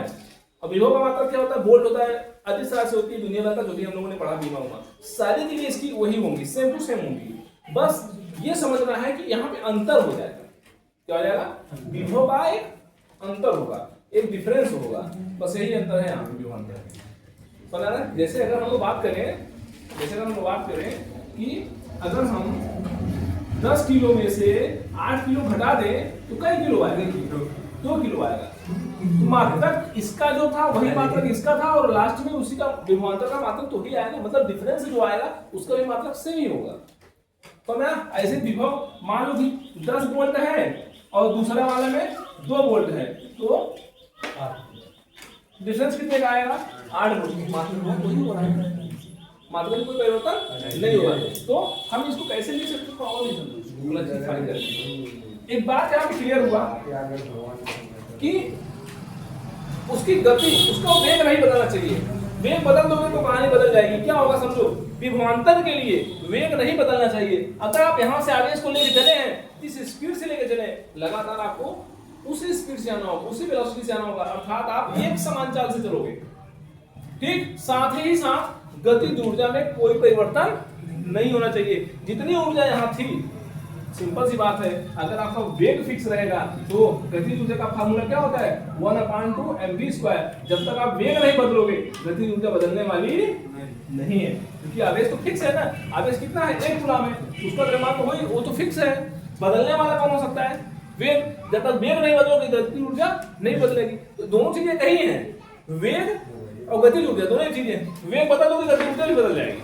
और विभव का मतलब क्या होता है? वोल्ट होता है, अधिक राशि होती है दुनिया भर का, जो भी हम लोगों ने पढ़ा बीमा उमा, सारी चीजें इसकी वही होंगी, सेम टू सेम होंगी। बस ये समझना है कि यहाँ पे अंतर हो जाएगा। क्या हो जाएगा? विभव का एक अंतर होगा, एक डिफरेंस होगा, बस यही अंतर है यहाँ पे विभवांतर। समझ रहे हैं? जैसे अगर हम लोग बात करें कि अगर हम 10 किलो में से 8 किलो घटा दें तो कई किलो आएगा? 2 किलो आएगा। तो मात्रक इसका जो था वही मात्रक इसका था और लास्ट में उसी का विभवांतर का मात्रक तो ही आएगा, मतलब डिफरेंस जो आएगा उसका भी मात्रक सेम ही होगा। तो मैं ऐसे विभव मान लो कि 10 वोल्ट है और दूसरा वाले में 2 वोल्ट है, तो डिफरेंस कितने का आएगा? 8 वोल्ट। मात्रक तो ही हो रहा है, मात्रक में कोई परिवर्तन नहीं होगा। तो हम इसको कैसे लिख सकते हैं? और एक बात यहाँ पे क्लियर हुआ कि उसकी गति, उसका वेग नहीं बदलना चाहिए। वेग बदल दोगे तो कहानी बदल जाएगी। क्या होगा समझो, विभवांतर के लिए वेग नहीं बदलना चाहिए। अगर आप यहाँ से आवेश को लेके चले हैं, इस स्पीड से लेके चले, लगातार आपको उसी स्पीड से आना होगा, उसी वेलोसिटी से आना होगा, अर्थात आप एक समान चाल से चलोगे। ठीक, साथ ही साथ गतिज ऊर्जा में कोई परिवर्तन नहीं होना चाहिए। जितनी ऊर्जा यहाँ थी, सिंपल सी बात है, अगर आपका वेग फिक्स रहेगा तो गतिज ऊर्जा का फार्मूला क्या होता है? 1/2 mv²। जब तक आप वेग नहीं बदलोगे गतिज ऊर्जा बदलने वाली नहीं है, क्योंकि आवेश तो फिक्स है ना। आवेश कितना है? 1 कूलाम है, उसका द्रव्यमान तो वही, वो तो फिक्स है। बदलने वाला कौन हो सकता है? वेग। जब तक वेग नहीं बदलोगे गतिज ऊर्जा नहीं बदलेगी। तो दोनों चीजें कही हैं, वेग और गतिज ऊर्जा, दोनों चीजें। वेग बदलोगे गतिज ऊर्जा भी बदल जाएगी।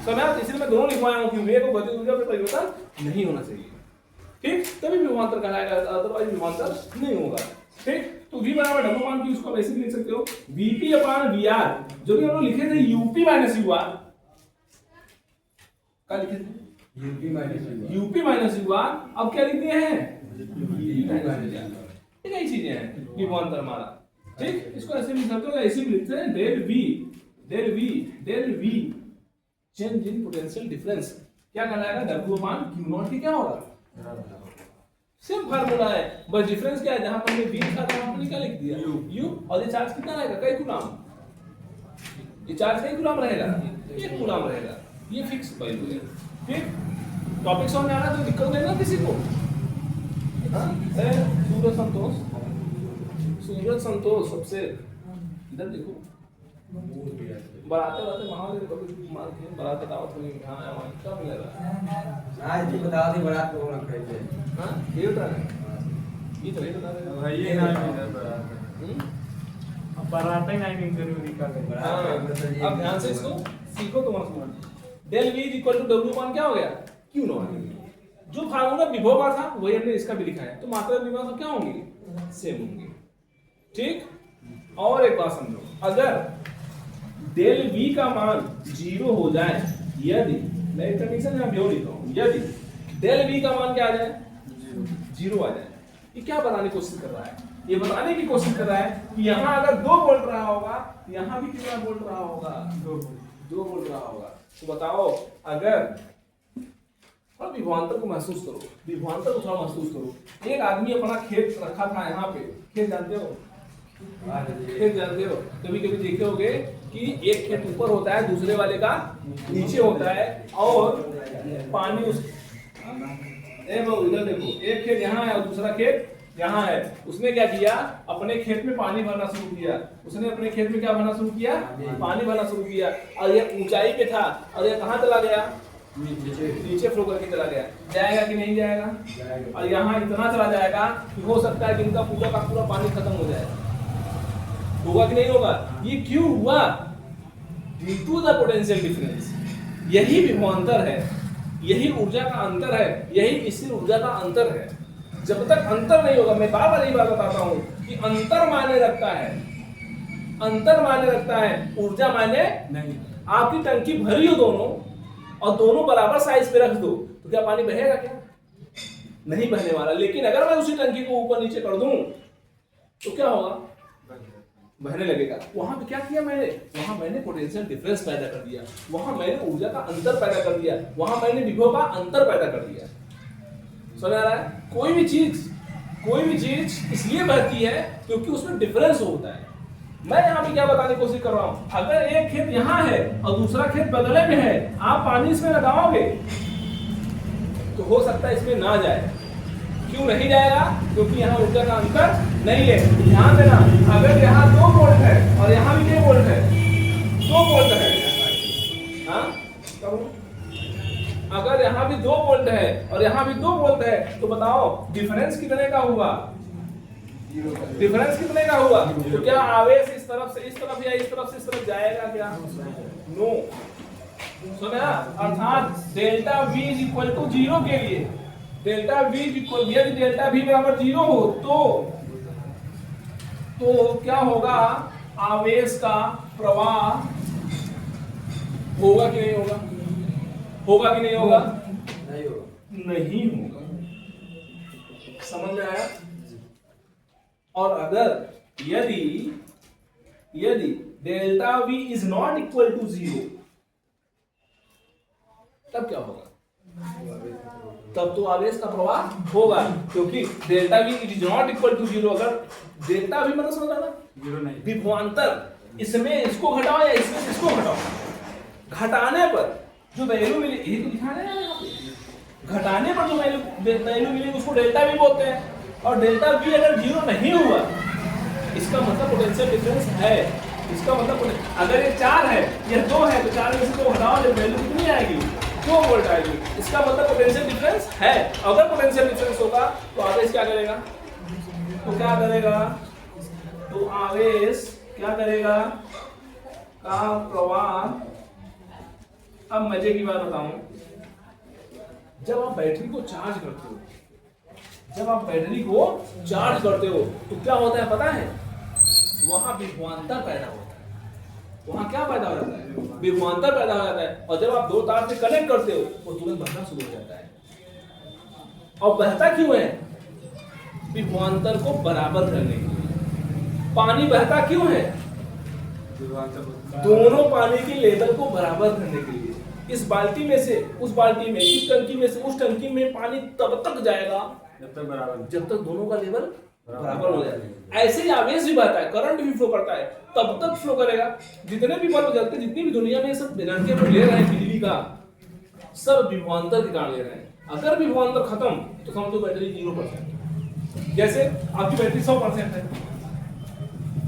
समझ? इसलिए मैं दोनों लिखवाया हूं कि वेग और गतिज ऊर्जा में परिवर्तन नहीं होना चाहिए। ठीक, तभी विभवांतर कहलाएगा, अदरवाइज विभवांतर नहीं होगा। ठीक, तो v बराबर w मान की उसको वैसे भी लिख सकते हो vp अपॉन vr। जो भी हम लोग लिखे थे up माइनस ur, क्या लिखे थे? up minus ur। अब क्या लिख दिए हैं? ये कई चीजें हैं विभवांतर हमारा। ठीक, इसको ऐसे भी लिख सकते हो, ऐसे भी लिखते हैं del v change in potential difference. क्या कहलाएगा? w अपॉन q नॉट की क्या होगा? सेम फार्मूला है, बस डिफरेंस क्या है? जहां पर हमने v लिखा था वहां पर क्या लिख दिया? u। और ये चार्ज कितना रहेगा? कई कूलाम। ये चार्ज कई कूलाम रहेगा? 1 कूलाम रहेगा। ये फिक्स वैल्यू है। ठीक, टॉपिक समझ में आ रहा है? तो दिक्कत नहीं ना किसी को? हां, सूरज संतोष सबसे इधर देखो, बराते महादेव कभी मार के बरात दावत होगी। हां, वहां क्या मिलेगा? आज जी बता दी बारात को ना कैसे। हां, ये बता रहे, ये तो बता रहे भाई ये ना इधर पर अब बारात ही नहीं जरूरी कर दे। हां, अब ध्यान से इसको सीखो तो मत। Del v equal to w मान क्या हो गया? q not. जो फार्मूला विभव का था वही हमने इसका भी लिखा है, तो मात्रा विभव सब क्या होंगी? सेम होंगी। ठीक, और एक बात समझो, अगर डेल v का मान 0 हो जाए, यदि मैं कंडीशन यहां भी लिखता हूं, यदि डेल v का मान क्या आ जाए? 0 आ जाए। ये क्या बताने की कोशिश कर रहा है? ये बताने की कोशिश कर रहा है कि यहां अगर 2 वोल्ट रहा होगा, यहां भी कितना वोल्ट रहा होगा? 2 वोल्ट रहा होगा। तो बताओ, अगर और विभवांतर को महसूस करो, विभवांतर को थोड़ा महसूस करो। एक आदमी अपना खेत रखा था यहाँ पे, खेत जानते हो? खेत जानते हो? कभी कभी देखे होगे कि एक खेत ऊपर होता है, दूसरे वाले का नीचे होता है, और पानी उस इधर देखो, एक खेत यहाँ है और दूसरा खेत यहाँ है। उसने क्या किया? अपने खेत में पानी भरना शुरू किया। उसने अपने खेत में क्या भरना शुरू किया? पानी भरना शुरू किया। और ये ऊंचाई पे था और ये कहाँ चला गया? नीचे फ्लो करके चला गया, जाएगा कि नहीं जाएगा? जाएगा। और यहाँ इतना चला जाएगा कि हो सकता है कि इनका पूरा का पूरा पानी खत्म हो जाए। होगा कि नहीं होगा? ये क्यों हुआ? Due to the potential difference. यही विभवांतर है, यही ऊर्जा का अंतर है, यही स्थिर ऊर्जा का अंतर है। जब तक अंतर नहीं होगा, मैं बार बार यही बात बताता हूँ कि अंतर मायने रखता है, अंतर मायने रखता है, ऊर्जा मायने नहीं। आपकी टंकी भरी हो दोनों और दोनों बराबर साइज पे रख दो तो क्या पानी बहेगा? क्या नहीं बहने वाला। लेकिन अगर मैं उसी टंकी को ऊपर नीचे कर दूं तो क्या होगा? बहने लगेगा। वहां पे क्या किया मैंने? वहां मैंने पोटेंशियल डिफरेंस पैदा कर दिया, वहां मैंने ऊर्जा का अंतर पैदा कर दिया, वहां मैंने विभव का अंतर पैदा कर दिया। समझ आ रहा है? कोई भी चीज इसलिए बहती है क्योंकि उसमें डिफरेंस होता है। मैं यहाँ पे क्या बताने की कोशिश कर रहा हूँ, अगर एक खेत यहाँ है और दूसरा खेत बगले में है, आप पानी इसमें लगाओगे तो हो सकता है इसमें ना जाए। क्यों नहीं जाएगा? क्योंकि यहाँ ऊर्जा का अंतर नहीं है। ध्यान देना, अगर यहाँ 2 वोल्ट है और यहाँ भी 2 वोल्ट है, 2 वोल्ट है, हाँ अगर यहाँ भी 2 वोल्ट है और यहाँ भी 2 वोल्ट है तो बताओ डिफरेंस कितने का हुआ? डिफरेंस कितने का हुआ? तो क्या आवेश इस तरफ से इस तरफ या इस तरफ से इस तरफ जाएगा क्या? नो। सुना? अर्थात delta V is equal to 0 के लिए, डेल्टा V इक्वल, यदि डेल्टा V बराबर 0 हो तो क्या होगा? आवेश का प्रवाह होगा कि नहीं होगा? होगा कि नहीं होगा? नहीं होगा। नहीं होगा। समझ में आया? और अगर यदि delta V is not equal to 0 तब क्या होगा? तब तो आवेश का प्रवाह होगा, क्योंकि delta V is not equal to 0। अगर डेल्टा V मतलब समझ आना, 0 नहीं। विभवांतर, इसमें इसको घटाओ या इसमें इसको घटाओ, घटाने पर जो वैल्यू मिली, यही तो दिखाना है यहाँ पे, घटाने पर जो वैल्यू मिली उसको डेल्टा V बोलते हैं। और डेल्टा V अगर 0 नहीं हुआ इसका मतलब पोटेंशियल डिफरेंस है। इसका मतलब अगर ये 4 है, ये 2 है तो 4 में से 2 हटाओ, जब वैल्यू कितनी आएगी? 2 वोल्ट आएगी। इसका मतलब पोटेंशियल डिफरेंस है। अगर पोटेंशियल डिफरेंस होगा तो आवेश क्या करेगा? तो आवेश क्या करेगा? का प्रवाह। अब मजे की बात बताऊं, जब आप बैटरी को चार्ज करते हो तो क्या होता है पता है? वहां विभवांतर पैदा होता है। वहां क्या पैदा हो जाता है? विभवांतर पैदा हो जाता है। और जब आप 2 तार से कनेक्ट करते हो वो तुरंत बहना शुरू हो जाता है। और बहता क्यों है? विभवांतर को बराबर करने के लिए। पानी बहता क्यों है? दोनों पानी की लेवल को बराबर करने के लिए। इस बाल्टी में से उस बाल्टी में, इस टंकी में से उस टंकी में पानी तब तक जाएगा जब तक दोनों का लेवल बराबर हो जाए। ऐसे ही आवेश भी बहता है, करंट भी फ्लो करता है, तब तक फ्लो करेगा। जितने भी बल्ब जलते हैं, जितनी भी दुनिया में सब एनर्जी हम ले रहे हैं बिजली का, सब विभवांतर के कारण ले रहे हैं। अगर विभवांतर खत्म तो समझो बैटरी 0%। जैसे आपकी बैटरी 100% है,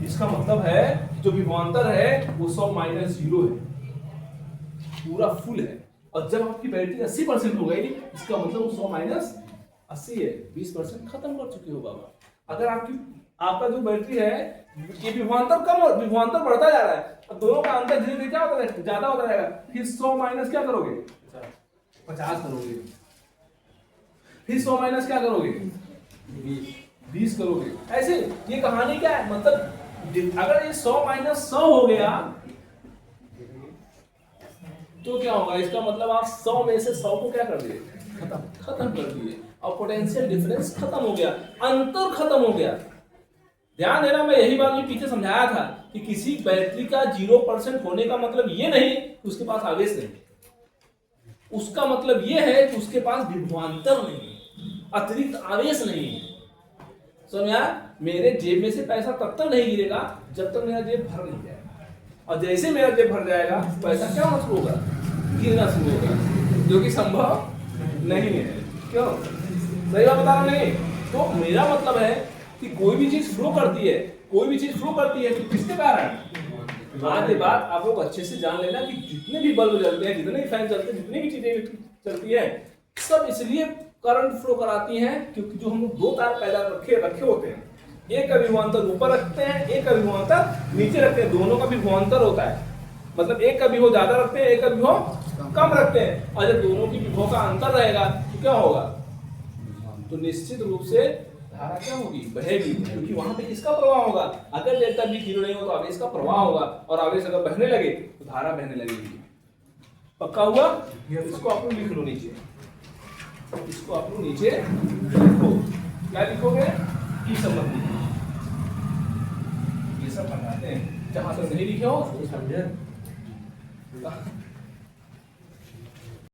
इसका मतलब है जो विभवांतर है वो 100 माइनस 0 है, पूरा फुल है। और जब आपकी बैटरी 80% हो गई, इसका मतलब वो 100 माइनस 80 है, 20% खत्म कर चुके हो बाबा। अगर आपका जो बैटरी है ये विभवांतर बढ़ता जा रहा है, अब दोनों का अंतर धीरे धीरे क्या होता है? ज्यादा होता जाएगा। फिर 100 माइनस क्या करोगे? 50 करोगे। फिर 100 माइनस क्या करोगे? 20 करोगे। ऐसे ये कहानी क्या है? मतलब अगर ये 100 माइनस 100 हो गया तो क्या होगा? इसका मतलब आप 100 में से 100 को क्या कर दिए? खत्म कर दिए। और पोटेंशियल डिफरेंस खत्म हो गया, अंतर खत्म हो गया। ध्यान देना, मैं यही बात पीछे समझाया था कि किसी बैटरी का 0% होने का मतलब ये नहीं कि उसके पास आवेश नहीं, उसका मतलब ये है कि उसके पास विभवांतर नहीं है, अतिरिक्त आवेश नहीं है। समझा? मेरे जेब में से पैसा तब तक नहीं गिरेगा जब तक मेरा जेब भर नहीं जाएगा, और जैसे मेरा जेब भर जाएगा पैसा क्या शुरू होगा? गिरना शुरू होगा, जो कि संभव नहीं है। क्यों? सही बात बता रहा हूं नहीं? तो मेरा मतलब है कि कोई भी चीज फ्लो करती है तो किसके कारण? आज के बाद आप लोग अच्छे से जान लेना कि जितने भी बल्ब जलते हैं, जितने भी फैन चलते हैं, जितनी भी चीजें चलती है, सब इसलिए करंट फ्लो कराती हैं क्योंकि जो हम लोग दो तार पैदा रखे होते हैं, एक का विभवांतर ऊपर रखते हैं, एक का विभवांतर नीचे रखते हैं, दोनों का विभवांतर होता है, मतलब एक का विभव ज्यादा रखते हैं, एक का विभव कम रखते हैं। और जब दोनों की विभव का अंतर रहेगा तो क्या होगा, तो निश्चित रूप से धारा क्या होगी, बहेगी, क्योंकि वहां पे किसका प्रवाह होगा, अगर डेल्टा बी 0 नहीं हो तो आवेश का प्रवाह होगा, और आवेश अगर बहने लगे तो धारा बहने लगेगी। पक्का हुआ? इसको आप लोग लिख लो नीचे, इसको आप लोग नीचे लिखो। क्या लिखोगे? ई संबंधी, ये सब बनाते हैं, जहां तक नहीं लिखे हो समझे?